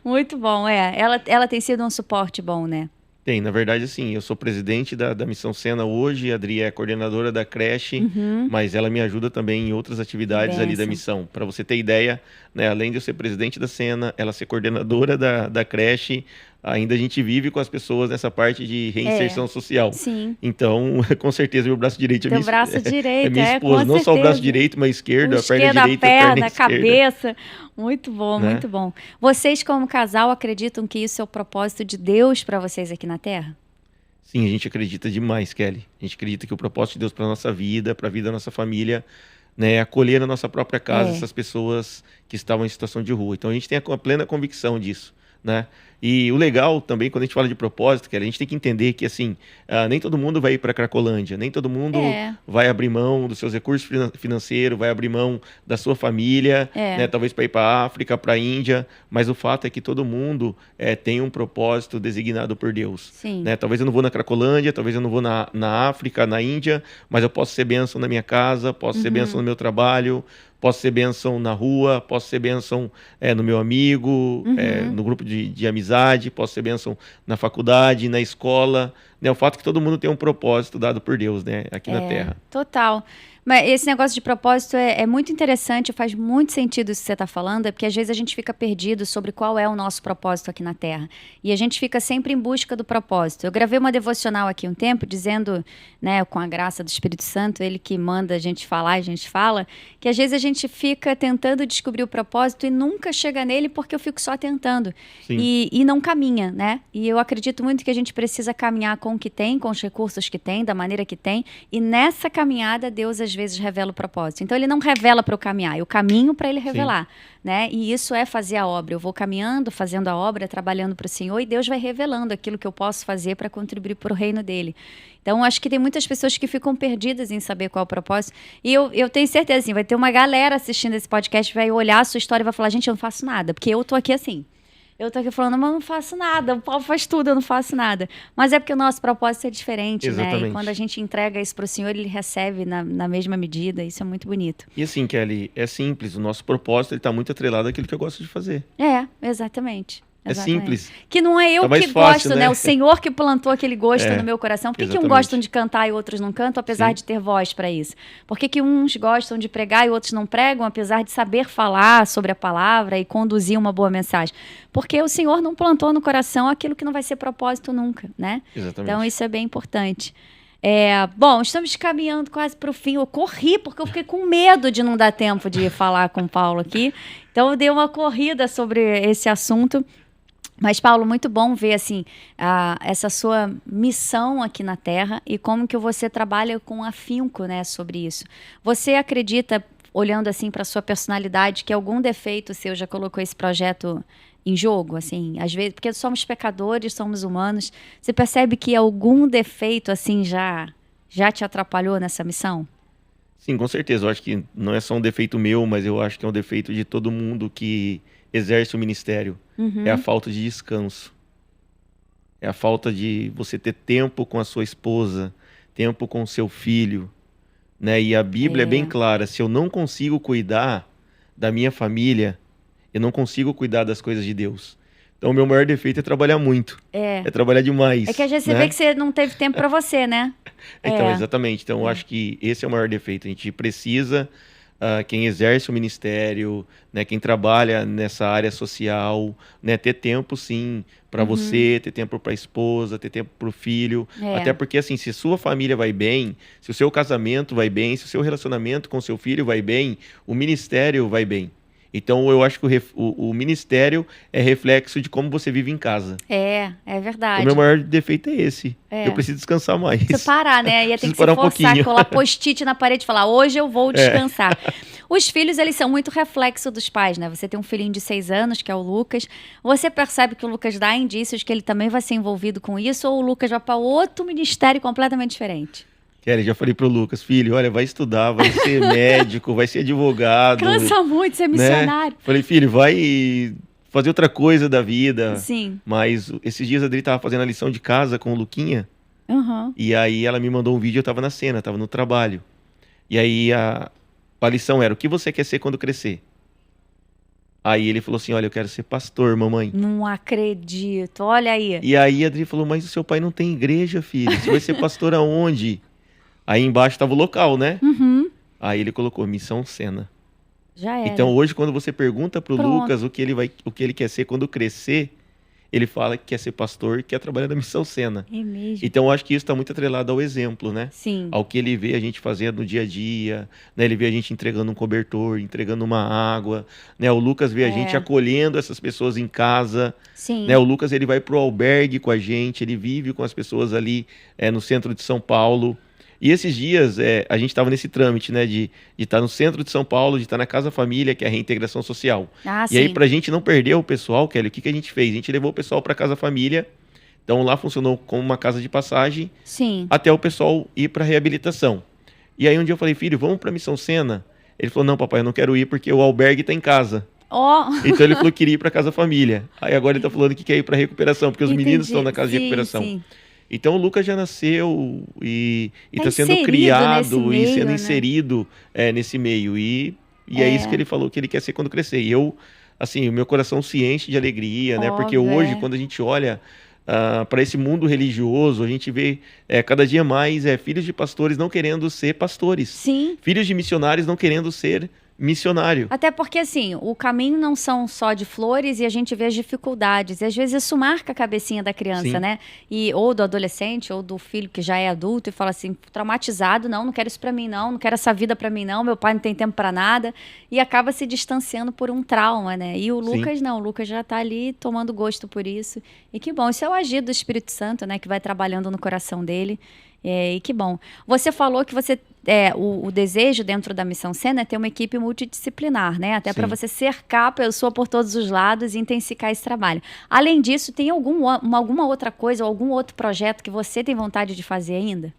Muito bom, é. Ela tem sido um suporte bom, né? Tem, na verdade, assim, eu sou presidente da Missão Sena hoje, a Adri é coordenadora da creche, Uhum. mas ela me ajuda também em outras atividades ali da Benção. missão. Para você ter ideia, né, além de eu ser presidente da Sena, ela ser coordenadora da creche, ainda a gente vive com as pessoas nessa parte de É, reinserção social. sim. Então, com certeza, meu braço direito Teu braço é direito, minha com esposa. Não só o braço certeza. direito, mas O esquerdo, a perna esquerda, a direita, a perna perna, a esquerda, cabeça. Muito bom, né? muito bom. Vocês, como casal, acreditam que isso é o propósito de Deus para vocês aqui na Terra? Sim, a gente acredita demais, Kelly. A gente acredita que o propósito de Deus para nossa vida, para a vida da nossa família, né, é acolher na nossa própria casa É. essas pessoas que estavam em situação de rua. Então a gente tem a plena convicção disso, né? E o legal também, quando a gente fala de propósito, Kelly, a gente tem que entender que, assim, nem todo mundo vai ir para Cracolândia, nem todo mundo É, vai abrir mão dos seus recursos financeiros, vai abrir mão da sua família, é. né? Talvez para ir para a África, para a Índia, mas o fato é que todo mundo tem um propósito designado por Deus, Sim. né? Talvez eu não vou na Cracolândia, talvez eu não vou na África, na Índia, mas eu posso ser bênção na minha casa, posso ser bênção no meu trabalho, posso ser bênção na rua, posso ser bênção no meu amigo, no grupo de amizade, posso ser bênção na faculdade, na escola, né? O fato é que todo mundo tem um propósito dado por Deus, né? Aqui na Terra. Total. Mas esse negócio de propósito é muito interessante, faz muito sentido isso que você está falando, porque às vezes a gente fica perdido sobre qual é o nosso propósito aqui na Terra. E a gente fica sempre em busca do propósito. Eu gravei uma devocional aqui um tempo, dizendo, né, com a graça do Espírito Santo, ele que manda a gente falar, a gente fala, que às vezes a gente fica tentando descobrir o propósito e nunca chega nele porque eu fico só tentando. Sim. E não caminha, né? E eu acredito muito que a gente precisa caminhar com o que tem, com os recursos que tem, da maneira que tem. E nessa caminhada, Deus às vezes revela o propósito. Então ele não revela para eu caminhar, eu caminho para ele revelar, né? E isso é fazer a obra. Eu vou caminhando, fazendo a obra, trabalhando para o Senhor e Deus vai revelando aquilo que eu posso fazer para contribuir para o reino dele. Então acho que tem muitas pessoas que ficam perdidas em saber qual é o propósito. E eu tenho certeza, assim, vai ter uma galera assistindo esse podcast, vai olhar a sua história e vai falar, gente, eu não faço nada, porque eu tô aqui assim. Eu tô aqui falando, mas eu não faço nada. O Paulo faz tudo, eu não faço nada. Mas é porque o nosso propósito é diferente, Exatamente. né? E quando a gente entrega isso pro Senhor, ele recebe na mesma medida. Isso é muito bonito. E assim, Kelly, é simples. O nosso propósito ele tá muito atrelado àquilo que eu gosto de fazer. É, exatamente. É simples. Que não é eu Tá mais que fácil, gosto, né? O Senhor que plantou aquele gosto É, no meu coração. Por que uns exatamente. gostam de cantar e outros não cantam, apesar Sim. de ter voz para isso? Por que uns gostam de pregar e outros não pregam, apesar de saber falar sobre a palavra e conduzir uma boa mensagem? Porque o Senhor não plantou no coração aquilo que não vai ser propósito nunca, né? Exatamente. Então isso é bem importante. Bom, estamos caminhando quase para o fim. Eu corri porque eu fiquei com medo de não dar tempo de falar com o Paulo aqui. Então eu dei uma corrida sobre esse assunto. Mas, Paulo, muito bom ver assim, essa sua missão aqui na Terra e como que você trabalha com afinco, né, sobre isso. Você acredita, olhando assim para a sua personalidade, que algum defeito seu já colocou esse projeto em jogo? Assim, às vezes, porque somos pecadores, somos humanos. Você percebe que algum defeito assim já te atrapalhou nessa missão? Sim, com certeza. Eu acho que não é só um defeito meu, mas eu acho que é um defeito de todo mundo que exerce o ministério. É a falta de descanso. É a falta de você ter tempo com a sua esposa, tempo com o seu filho, né? E a Bíblia é bem clara, se eu não consigo cuidar da minha família, eu não consigo cuidar das coisas de Deus. Então o meu maior defeito é trabalhar muito. É trabalhar demais. É que às vezes você né? vê que você não teve tempo para você, né? Então, exatamente. Então, eu acho que esse é o maior defeito. A gente precisa, quem exerce o ministério, né, quem trabalha nessa área social, né, ter tempo, sim, para você, ter tempo para a esposa, ter tempo para o filho. Até porque, assim, se sua família vai bem, se o seu casamento vai bem, se o seu relacionamento com o seu filho vai bem, o ministério vai bem. Então, eu acho que o ministério é reflexo de como você vive em casa. É verdade. O meu maior defeito é esse. Eu preciso descansar mais. Você parar, né? Ia ter que se parar forçar, colar post-it na parede e falar, hoje eu vou descansar. Os filhos, eles são muito reflexo dos pais, né? Você tem um filhinho de 6 anos, que é o Lucas. Você percebe que o Lucas dá indícios que ele também vai ser envolvido com isso, ou o Lucas vai para outro ministério completamente diferente? Kelly, já falei pro Lucas, filho, olha, vai estudar, vai ser médico, vai ser advogado. Cansa muito ser missionário. Né? Falei, filho, vai fazer outra coisa da vida. Sim. Mas esses dias a Adri tava fazendo a lição de casa com o Luquinha. E aí ela me mandou um vídeo, eu tava na cena, tava no trabalho. E aí a lição era, o que você quer ser quando crescer? Aí ele falou assim, olha, eu quero ser pastor, mamãe. Não acredito, olha aí. E aí a Adri falou, mas o seu pai não tem igreja, filho. Você vai ser pastor aonde? Aí embaixo tava o local, né? Aí ele colocou Missão Sena. Já era. Então hoje quando você pergunta pro Lucas o que ele quer ser quando crescer, ele fala que quer ser pastor e quer trabalhar na Missão Sena. É mesmo. Então eu acho que isso está muito atrelado ao exemplo, né? Sim. Ao que ele vê a gente fazendo no dia a dia, né? Ele vê a gente entregando um cobertor, entregando uma água, né? O Lucas vê a gente acolhendo essas pessoas em casa. Sim. Né? O Lucas ele vai pro albergue com a gente, ele vive com as pessoas ali no centro de São Paulo. E esses dias a gente estava nesse trâmite, né, de estar no centro de São Paulo, de estar na Casa Família, que é a reintegração social. E aí, para a gente não perder o pessoal, Kelly, o que a gente fez? A gente levou o pessoal para a Casa Família, então lá funcionou como uma casa de passagem, até o pessoal ir para a reabilitação. E aí um dia eu falei, filho, vamos para a Missão Sena? Ele falou, não, papai, eu não quero ir porque o albergue está em casa. Então ele falou que queria ir para a Casa Família. Aí agora ele está falando que quer ir para a recuperação, porque os meninos estão na casa de recuperação. Sim. Então o Lucas já nasceu e está sendo criado e sendo inserido nesse meio. E é isso que ele falou que ele quer ser quando crescer. E eu, assim, o meu coração se enche de alegria, né? Porque hoje, quando a gente olha para esse mundo religioso, a gente vê cada dia mais filhos de pastores não querendo ser pastores. Sim. Filhos de missionários não querendo ser missionário. Até porque, assim, o caminho não são só de flores e a gente vê as dificuldades. E às vezes isso marca a cabecinha da criança, né? Ou do adolescente, ou do filho que já é adulto e fala assim, traumatizado, não quero isso pra mim não quero essa vida pra mim não, meu pai não tem tempo pra nada. E acaba se distanciando por um trauma, né? E o Lucas não, o Lucas já tá ali tomando gosto por isso. E que bom, isso é o agir do Espírito Santo, né? Que vai trabalhando no coração dele. E que bom. Você falou que você o desejo dentro da Missão Sena é ter uma equipe multidisciplinar, né? Até para você cercar a pessoa por todos os lados e intensificar esse trabalho. Além disso, tem alguma outra coisa ou algum outro projeto que você tem vontade de fazer ainda?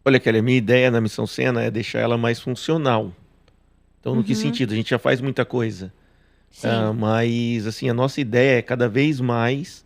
Olha, Kelly, a minha ideia na Missão Sena é deixar ela mais funcional. Então, no que sentido? A gente já faz muita coisa. Sim, Mas, assim, a nossa ideia é cada vez mais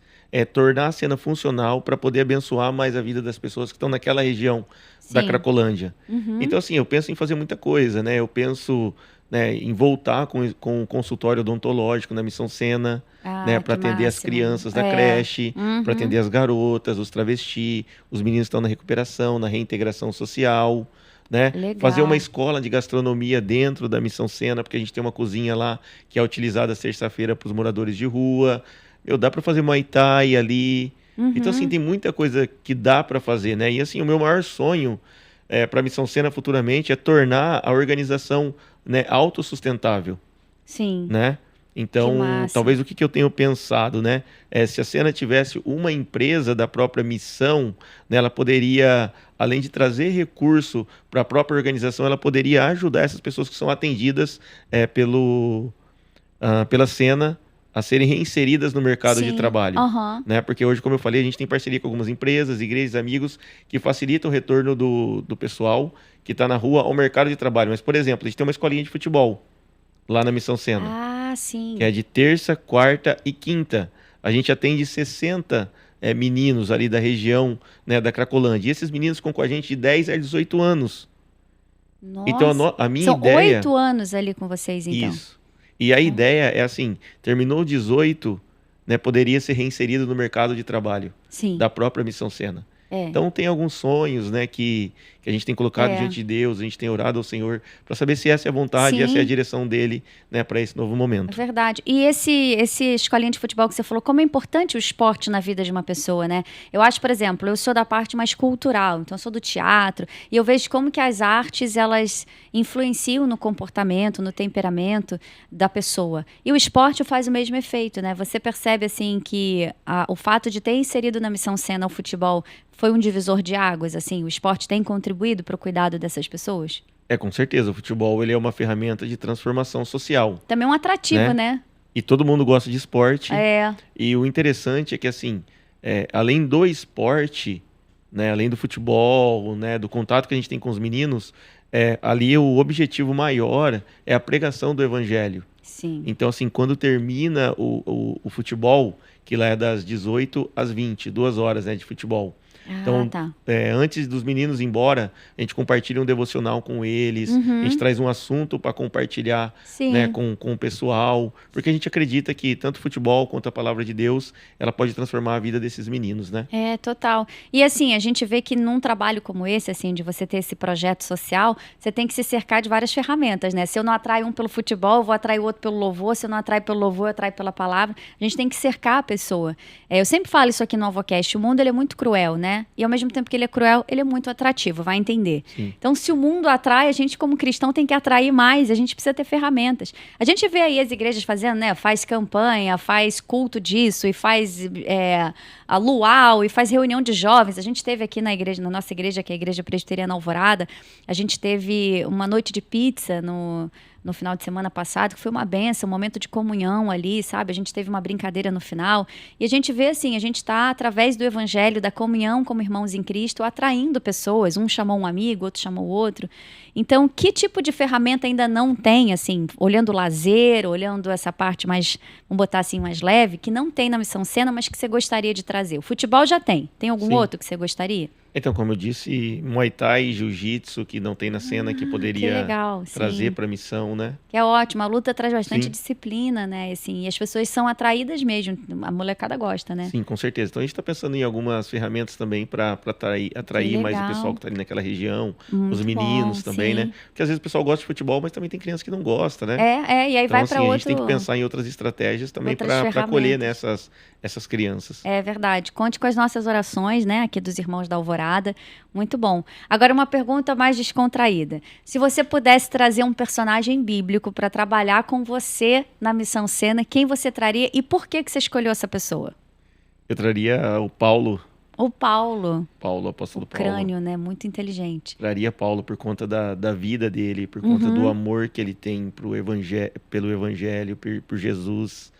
tornar a cena funcional para poder abençoar mais a vida das pessoas que estão naquela região da sim. Cracolândia. Uhum. Então, assim, eu penso em fazer muita coisa, né? Eu penso, né, em voltar com o consultório odontológico na Missão Sena, né, Ah, para que atender as máximo. crianças da É. creche, para Uhum. atender as garotas, os travestis, os meninos que estão na recuperação, na reintegração social, né? Fazer uma Legal. escola de gastronomia dentro da Missão Sena, porque a gente tem uma cozinha lá que é utilizada terça-feira para os moradores de rua. Meu, dá para fazer Muay Thai ali. Então, assim, Uhum. tem muita coisa que dá para fazer, né? E, assim, o meu maior sonho para a Missão Sena futuramente é tornar a organização, né, autossustentável, Sim, né? que Então, massa. talvez o que que eu tenho pensado, né, se a Sena tivesse uma empresa da própria missão, né, ela poderia, além de trazer recurso para a própria organização, ela poderia ajudar essas pessoas que são atendidas pela Sena a serem reinseridas no mercado de Sim, trabalho, aham. né? Porque hoje, como eu falei, a gente tem parceria com algumas empresas, igrejas, amigos, que facilitam o retorno do pessoal que está na rua ao mercado de trabalho. Mas, por exemplo, a gente tem uma escolinha de futebol lá na Missão Sena, Ah, que é sim. de terça, quarta e quinta. A gente atende 60 meninos ali da região, né, da Cracolândia. E esses meninos ficam com a gente de 10 a 18 anos. Então, Nossa. a minha São ideia, 8 anos ali com vocês, então. isso. E a Ó, ideia é assim, terminou 18, né, poderia ser reinserido no mercado de trabalho sim, da própria Missão Sena. é. Então tem alguns sonhos, né, que a gente tem colocado É. diante de Deus, a gente tem orado ao Senhor para saber se essa é a vontade, essa é a Sim, direção dele, né, para esse novo é momento. verdade. E esse escolinha de futebol que você falou, como é importante o esporte na vida de uma pessoa, né? Eu acho, por exemplo, eu sou da parte mais cultural, então eu sou do teatro, e eu vejo como que as artes, elas influenciam no comportamento, no temperamento da pessoa. E o esporte faz o mesmo efeito, né? Você percebe, assim, que o fato de ter inserido na Missão Sena o futebol foi um divisor de águas, assim? O esporte tem contribuído para o cuidado dessas pessoas? Com certeza, o futebol ele é uma ferramenta de transformação social, Também é um atrativo, né? né? E todo mundo gosta de esporte. É, E o interessante é que, assim, além do esporte, né, além do futebol, né, do contato que a gente tem com os meninos, ali o objetivo maior é a pregação do evangelho. sim. Então, assim, quando termina o futebol, que lá é das 18 às 20, 2 horas, né, de futebol. Ah, Então, tá. antes dos meninos ir embora, a gente compartilha um devocional com eles, a gente Uhum, traz um assunto para compartilhar, né, sim. com o pessoal, porque a gente acredita que tanto o futebol quanto a palavra de Deus, ela pode transformar a vida desses meninos, né? É, total. E assim, a gente vê que num trabalho como esse, assim, de você ter esse projeto social, você tem que se cercar de várias ferramentas, né? Se eu não atraio um pelo futebol, eu vou atrair o outro pelo louvor. Se eu não atraio pelo louvor, eu atraio pela palavra. A gente tem que cercar a pessoa. Eu sempre falo isso aqui no Avocast. O mundo, ele é muito cruel, né? E ao mesmo tempo que ele é cruel, ele é muito atrativo, vai entender. Sim. Então, se o mundo atrai, a gente como cristão tem que atrair mais. A gente precisa ter ferramentas. A gente vê aí as igrejas fazendo, né? Faz campanha, faz culto disso e faz... a luau e faz reunião de jovens. A gente teve aqui na igreja, na nossa igreja, que é a Igreja Presbiteriana Alvorada, a gente teve uma noite de pizza no final de semana passado, que foi uma benção, um momento de comunhão ali, sabe? A gente teve uma brincadeira no final. E a gente vê assim, a gente está, através do evangelho, da comunhão como irmãos em Cristo, atraindo pessoas. Um chamou um amigo, outro chamou outro. Então, que tipo de ferramenta ainda não tem, assim, olhando o lazer, olhando essa parte mais, vamos botar assim, mais leve, que não tem na Missão Sena, mas que você gostaria de trazer? O futebol já tem. Tem algum Sim. outro que você gostaria? Então, como eu disse, Muay Thai e Jiu-Jitsu, que não tem na cena, que Que poderia legal, trazer sim. para a missão, né? Que é ótimo. A luta traz bastante Sim. disciplina, né? Assim, e as pessoas são atraídas mesmo. A molecada gosta, né? Sim, com certeza. Então a gente está pensando em algumas ferramentas também para Que atrair mais o pessoal legal. que está ali naquela região, os Muito bom, meninos também, né? sim. Porque às vezes o pessoal gosta de futebol, mas também tem criança que não gosta, né? E aí Então, vai para assim, a gente tem que pensar em outras estratégias também outras para acolher, né, ferramentas. essas crianças. É verdade. Conte com as nossas orações, né? Aqui dos Irmãos da Alvorada. Muito bom. Agora, uma pergunta mais descontraída. Se você pudesse trazer um personagem bíblico para trabalhar com você na Missão Sena, quem você traria e por que que você escolheu essa pessoa? Eu traria o Paulo, O Paulo, o o apóstolo Paulo. crânio, né? Muito inteligente. Traria Paulo por conta da vida dele, por conta do Uhum, amor que ele tem pelo evangelho, por Jesus,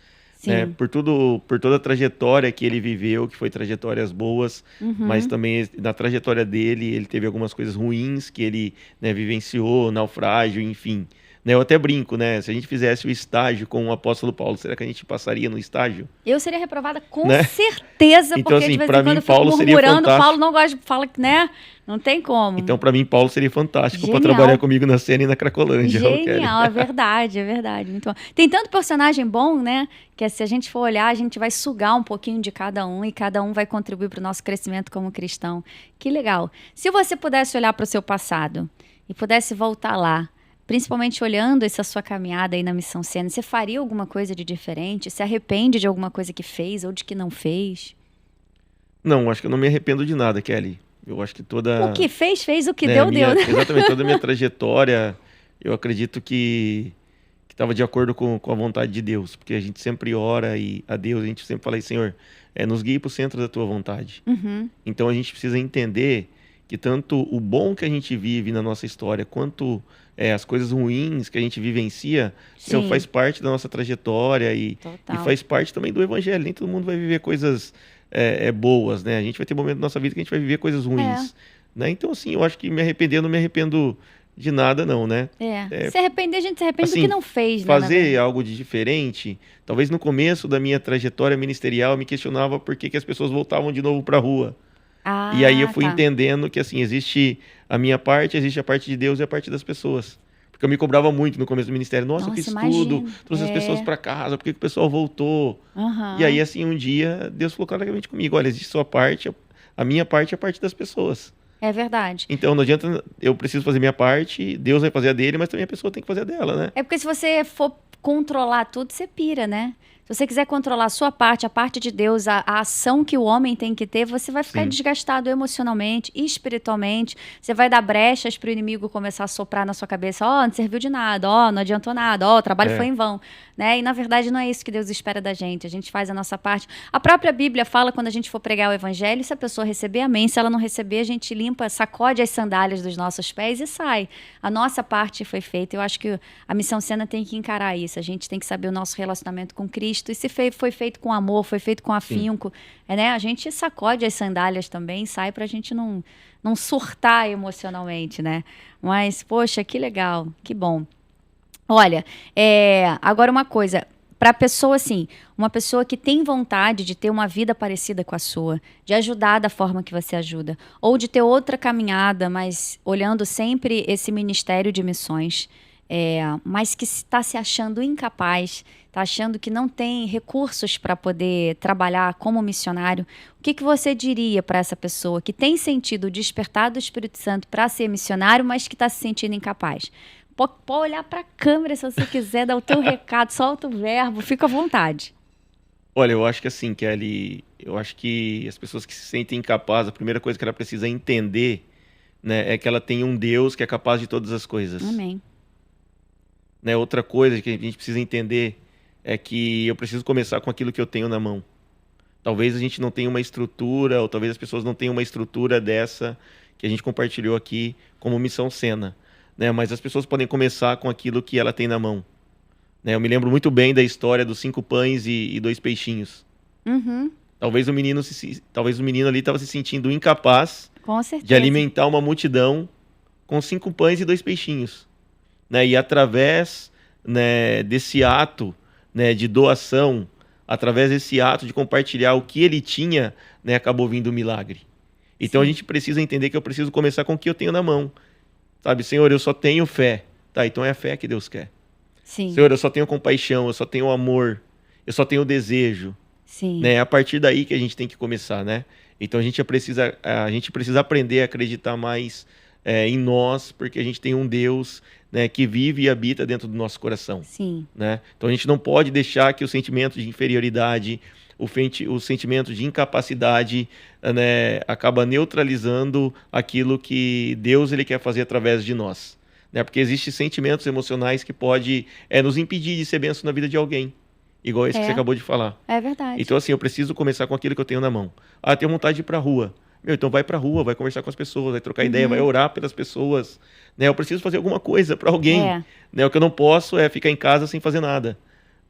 né? sim. Por toda a trajetória que ele viveu, que foi trajetórias boas, mas Uhum, também na trajetória dele ele teve algumas coisas ruins que ele, né, vivenciou, naufrágio, enfim, Né? Eu até brinco, né? Se a gente fizesse o estágio com o apóstolo Paulo, será que a gente passaria no estágio? Eu seria reprovada com Né? certeza, Então, porque assim, de vez pra em quando mim, eu fico Paulo seria murmurando, fantástico. Paulo não gosta de falar, né? Não tem como. Então, para mim, Paulo seria fantástico para Genial. trabalhar comigo na cena e na Cracolândia. Genial, é verdade, muito bom. Tem tanto personagem bom, né? Que se a gente for olhar, a gente vai sugar um pouquinho de cada um e cada um vai contribuir para o nosso crescimento como cristão. Que legal. Se você pudesse olhar para o seu passado e pudesse voltar lá, principalmente olhando essa sua caminhada aí na Missão Sena, você faria alguma coisa de diferente? Se arrepende de alguma coisa que fez ou de que não fez? Não, acho que eu não me arrependo de nada, Kelly. Eu acho que toda... O que fez, o que né, deu, deu. Né? Exatamente, toda a minha trajetória, eu acredito que estava de acordo com a vontade de Deus, porque a gente sempre ora e a Deus, a gente sempre fala, Senhor, nos guie para o centro da tua vontade. Uhum. Então a gente precisa entender que tanto o bom que a gente vive na nossa história, quanto as coisas ruins que a gente vivencia, faz parte da nossa trajetória e faz parte também do evangelho. Nem todo mundo vai viver coisas boas, né? A gente vai ter momentos da nossa vida que a gente vai viver coisas ruins. Né? Então, assim, eu acho que me arrepender, não me arrependo de nada, não, né? Se arrepender, a gente se arrepende assim, do que não fez, né? Fazer algo de diferente, talvez no começo da minha trajetória ministerial, eu me questionava por que as pessoas voltavam de novo para a rua. E aí eu fui entendendo que, assim, existe a minha parte, existe a parte de Deus e a parte das pessoas. Porque eu me cobrava muito no começo do ministério. Nossa, eu fiz tudo, trouxe as pessoas para casa, por que o pessoal voltou? E aí, assim, um dia, Deus falou claramente comigo, olha, existe a sua parte, a minha parte é a parte das pessoas. É verdade. Então, não adianta, eu preciso fazer minha parte, Deus vai fazer a dele, mas também a pessoa tem que fazer a dela, né? É porque se você for controlar tudo, você pira, né? Se você quiser controlar a sua parte, a parte de Deus, a ação que o homem tem que ter, você vai ficar desgastado emocionalmente e espiritualmente. Você vai dar brechas para o inimigo começar a soprar na sua cabeça. Não serviu de nada, não adiantou nada, o trabalho foi em vão. Né? E, na verdade, não é isso que Deus espera da gente. A gente faz a nossa parte. A própria Bíblia fala, quando a gente for pregar o evangelho, se a pessoa receber, amém. Se ela não receber, a gente limpa, sacode as sandálias dos nossos pés e sai. A nossa parte foi feita. Eu acho que a Missão Sena tem que encarar isso. A gente tem que saber o nosso relacionamento com Cristo. E se foi feito com amor, foi feito com afinco, né? A gente sacode as sandálias também, sai pra gente não surtar emocionalmente, né? Mas, poxa, que legal, que bom. Olha, agora uma coisa, para pessoa assim, uma pessoa que tem vontade de ter uma vida parecida com a sua, de ajudar da forma que você ajuda, ou de ter outra caminhada, mas olhando sempre esse ministério de missões, mas que está se achando incapaz, está achando que não tem recursos para poder trabalhar como missionário, o que você diria para essa pessoa que tem sentido o despertar do Espírito Santo para ser missionário, mas que está se sentindo incapaz? Pode olhar para a câmera se você quiser, dar o teu recado, solta o verbo, fica à vontade. Olha, eu acho que assim, Kelly, eu acho que as pessoas que se sentem incapazes, a primeira coisa que ela precisa entender, né, é que ela tem um Deus que é capaz de todas as coisas. Amém. Né, outra coisa que a gente precisa entender é que eu preciso começar com aquilo que eu tenho na mão. Talvez a gente não tenha uma estrutura, ou talvez as pessoas não tenham uma estrutura dessa que a gente compartilhou aqui como Missão Sena. Né, mas as pessoas podem começar com aquilo que ela tem na mão. Né, eu me lembro muito bem da história dos 5 pães e 2 peixinhos. Uhum. Talvez o menino ali estava se sentindo incapaz de alimentar uma multidão com 5 pães e 2 peixinhos. Né, e através, né, desse ato, né, de doação, através desse ato de compartilhar o que ele tinha, né, acabou vindo o milagre. Então a gente precisa entender que eu preciso começar com o que eu tenho na mão. Sabe, Senhor, eu só tenho fé. Tá, então é a fé que Deus quer. Sim. Senhor, eu só tenho compaixão, eu só tenho amor, eu só tenho desejo. Sim. Né? É a partir daí que a gente tem que começar, né? Então a gente precisa aprender a acreditar mais em nós, porque a gente tem um Deus, né, que vive e habita dentro do nosso coração. Sim. Né? Então a gente não pode deixar que o sentimento de inferioridade, o sentimento de incapacidade, né, acaba neutralizando aquilo que Deus ele quer fazer através de nós. Né? Porque existem sentimentos emocionais que podem nos impedir de ser bênção na vida de alguém. Igual esse que você acabou de falar. É verdade. Então, assim, eu preciso começar com aquilo que eu tenho na mão. Ah, eu tenho vontade de ir pra rua. Então vai pra rua, vai conversar com as pessoas, vai trocar ideia, vai orar pelas pessoas. Né? Eu preciso fazer alguma coisa pra alguém. Né? O que eu não posso é ficar em casa sem fazer nada.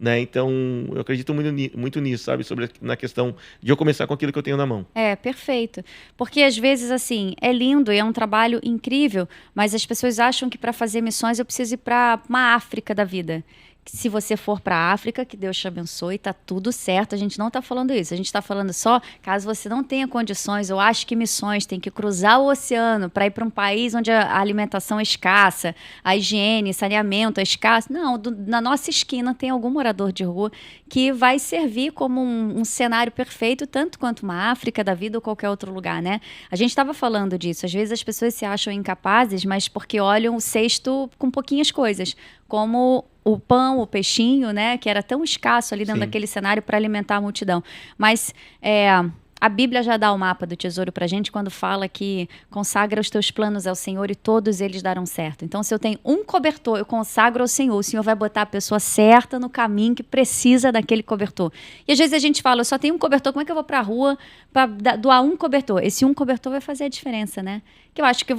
né? Então, eu acredito muito nisso, sabe? Na questão de eu começar com aquilo que eu tenho na mão. Perfeito. Porque às vezes, assim, é lindo e é um trabalho incrível, mas as pessoas acham que para fazer missões eu preciso ir para uma África da vida. Se você for para a África, que Deus te abençoe, tá tudo certo. A gente não está falando isso. A gente está falando só caso você não tenha condições. Eu acho que missões tem que cruzar o oceano para ir para um país onde a alimentação é escassa, a higiene, saneamento é escasso. Não, na nossa esquina tem algum morador de rua que vai servir como um cenário perfeito, tanto quanto uma África da vida ou qualquer outro lugar, né? A gente estava falando disso. Às vezes as pessoas se acham incapazes, mas porque olham o cesto com pouquinhas coisas, como o pão, o peixinho, né, que era tão escasso ali dentro daquele cenário para alimentar a multidão. Mas a Bíblia já dá o mapa do tesouro para a gente quando fala que consagra os teus planos ao Senhor e todos eles darão certo. Então, se eu tenho um cobertor, eu consagro ao Senhor. O Senhor vai botar a pessoa certa no caminho que precisa daquele cobertor. E às vezes a gente fala, eu só tenho um cobertor, como é que eu vou para a rua para doar um cobertor? Esse um cobertor vai fazer a diferença, né? Que eu acho que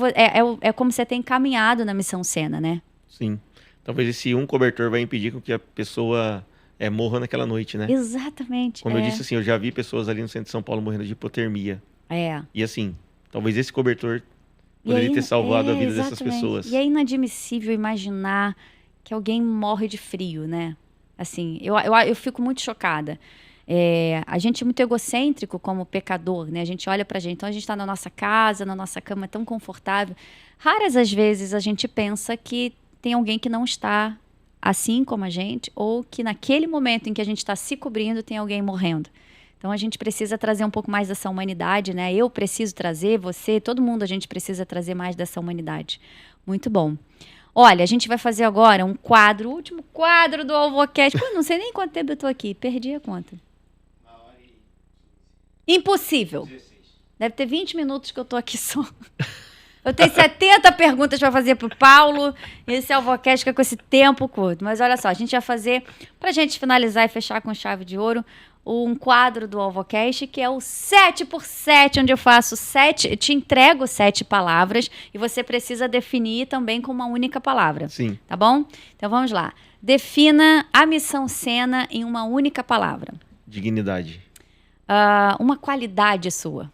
é como você tem caminhado na Missão Sena, né? Sim. Talvez esse um cobertor vai impedir que a pessoa morra naquela noite, né? Exatamente. Como eu disse, assim, eu já vi pessoas ali no centro de São Paulo morrendo de hipotermia. E assim, talvez esse cobertor poderia ter salvado a vida dessas pessoas. E é inadmissível imaginar que alguém morre de frio, né? Assim, eu fico muito chocada. A gente é muito egocêntrico como pecador, né? A gente olha pra gente, então a gente tá na nossa casa, na nossa cama, tão confortável. Raras as vezes a gente pensa que tem alguém que não está assim como a gente, ou que naquele momento em que a gente está se cobrindo, tem alguém morrendo. Então a gente precisa trazer um pouco mais dessa humanidade, né? Eu preciso trazer, você, todo mundo, a gente precisa trazer mais dessa humanidade. Muito bom. Olha, a gente vai fazer agora um quadro, o último quadro do AlvoCast. Pô, não sei nem quanto tempo eu tô aqui, perdi a conta. Impossível. 16. Deve ter 20 minutos que eu tô aqui só. Eu tenho 70 perguntas para fazer para o Paulo. Esse AlvoCast fica com esse tempo curto. Mas olha só, a gente vai fazer, para a gente finalizar e fechar com chave de ouro, um quadro do AlvoCast, que é o 7x7, onde eu faço 7, te entrego 7 palavras e você precisa definir também com uma única palavra. Sim. Tá bom? Então vamos lá. Defina a Missão Sena em uma única palavra. Dignidade. Uma qualidade sua.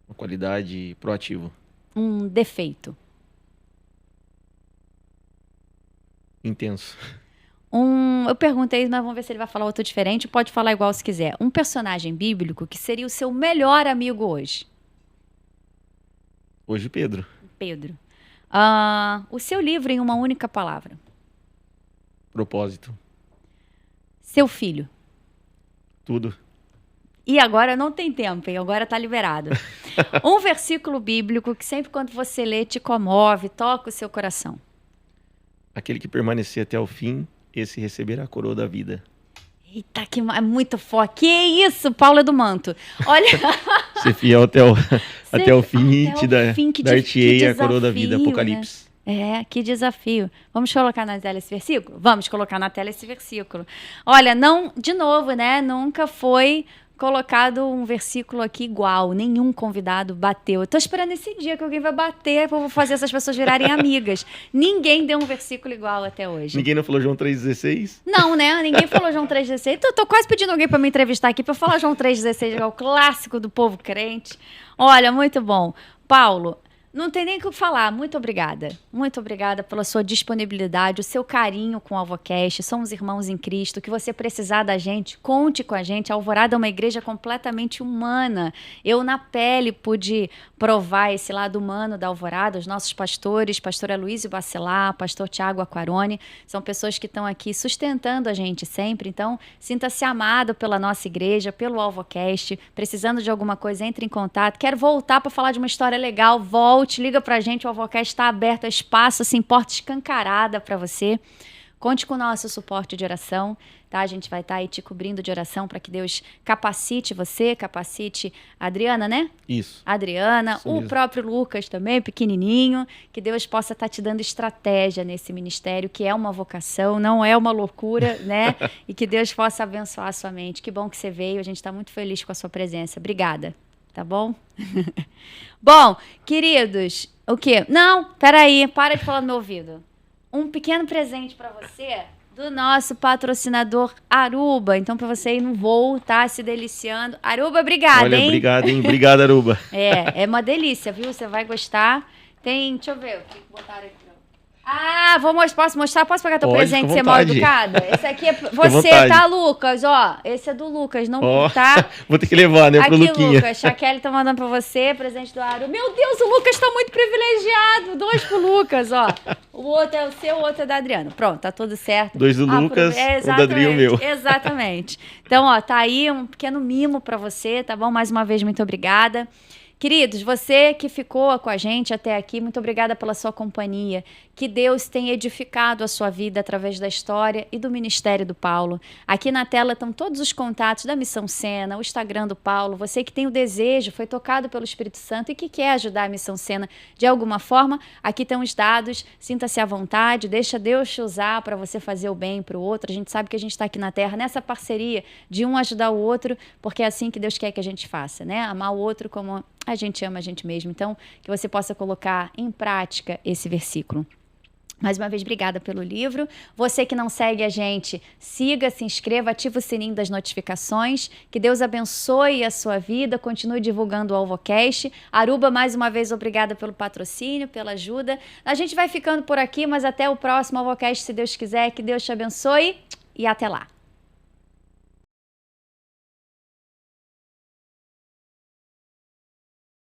Uma qualidade proativa. Um defeito. Intenso. Eu perguntei, mas vamos ver se ele vai falar outro diferente. Pode falar igual se quiser. Um personagem bíblico que seria o seu melhor amigo hoje. Hoje, Pedro. Pedro. O seu livro em uma única palavra. Propósito. Seu filho. Tudo. E agora não tem tempo, hein? Agora tá liberado. Um versículo bíblico que sempre quando você lê te comove, toca o seu coração. Aquele que permanecer até o fim, esse receberá a coroa da vida. Eita, que é muito forte. Que isso, Paula do Manto. Olha... Ser fiel até o fim, dar-te-ei a coroa da vida, Apocalipse. Né? Que desafio. Vamos colocar na tela esse versículo? Vamos colocar na tela esse versículo. Olha, não, de novo, né? Nunca foi colocado um versículo aqui igual. Nenhum convidado bateu. Eu tô esperando esse dia que alguém vai bater para fazer essas pessoas virarem amigas. Ninguém deu um versículo igual até hoje. Ninguém não falou João 3,16? Não, né? Ninguém falou João 3,16. Tô quase pedindo alguém para me entrevistar aqui para falar João 3,16, que é o clássico do povo crente. Olha, muito bom. Paulo, não tem nem o que falar. Muito obrigada. Muito obrigada pela sua disponibilidade, o seu carinho com o AlvoCast. Somos irmãos em Cristo. O que você precisar da gente, conte com a gente. A Alvorada é uma igreja completamente humana. Eu, na pele, pude provar esse lado humano da Alvorada. Os nossos pastores, pastor Aloysio Bacelar, pastor Tiago Aquarone, são pessoas que estão aqui sustentando a gente sempre. Então, sinta-se amado pela nossa igreja, pelo AlvoCast. Precisando de alguma coisa, entre em contato. Quero voltar para falar de uma história legal. Volte, liga pra gente, o AlvoCast está aberto, é espaço, assim, porta escancarada para você. Conte com o nosso suporte de oração, tá? A gente vai estar aí te cobrindo de oração para que Deus capacite você, capacite a Adriana, né? Isso. Adriana, Isso o mesmo. próprio Lucas também, pequenininho, que Deus possa estar te dando estratégia nesse ministério, que é uma vocação, não é uma loucura, né? E que Deus possa abençoar a sua mente. Que bom que você veio, a gente está muito feliz com a sua presença. Obrigada. Tá bom? Bom, queridos, o quê? Não, peraí, para de falar no meu ouvido. Um pequeno presente para você, do nosso patrocinador Aruba. Então, para você ir no voo, tá se deliciando. Aruba, obrigada, Olha, hein? obrigado, hein? Obrigado, Aruba. É uma delícia, viu? Você vai gostar. Tem, deixa eu ver, o que botaram aqui. Ah, posso mostrar? Posso pegar teu Pode, presente, com ser mal vontade. educada? Esse aqui é você, vontade. tá, Lucas? Ó, esse é do Lucas, não tá? Vou ter que levar, né, pro Aqui, Luquinha. Lucas, a Kelly tá mandando pra você, presente do Aru. Meu Deus, o Lucas tá muito privilegiado. 2 pro Lucas, ó. O outro é o seu, o outro é da Adriana. Pronto, tá tudo certo. 2 do Lucas, o da Adri e o meu. Exatamente. Então, ó, tá aí um pequeno mimo pra você, tá bom? Mais uma vez, muito obrigada. Queridos, você que ficou com a gente até aqui, muito obrigada pela sua companhia. Que Deus tenha edificado a sua vida através da história e do ministério do Paulo. Aqui na tela estão todos os contatos da Missão Sena, o Instagram do Paulo. Você que tem o desejo, foi tocado pelo Espírito Santo e que quer ajudar a Missão Sena de alguma forma, aqui estão os dados. Sinta-se à vontade, deixa Deus te usar para você fazer o bem para o outro. A gente sabe que a gente está aqui na Terra nessa parceria de um ajudar o outro, porque é assim que Deus quer que a gente faça, né? Amar o outro como a gente ama a gente mesmo. Então, que você possa colocar em prática esse versículo. Mais uma vez, obrigada pelo livro. Você que não segue a gente, siga, se inscreva, ativa o sininho das notificações. Que Deus abençoe a sua vida, continue divulgando o AlvoCast. Aruba, mais uma vez, obrigada pelo patrocínio, pela ajuda. A gente vai ficando por aqui, mas até o próximo AlvoCast, se Deus quiser. Que Deus te abençoe e até lá.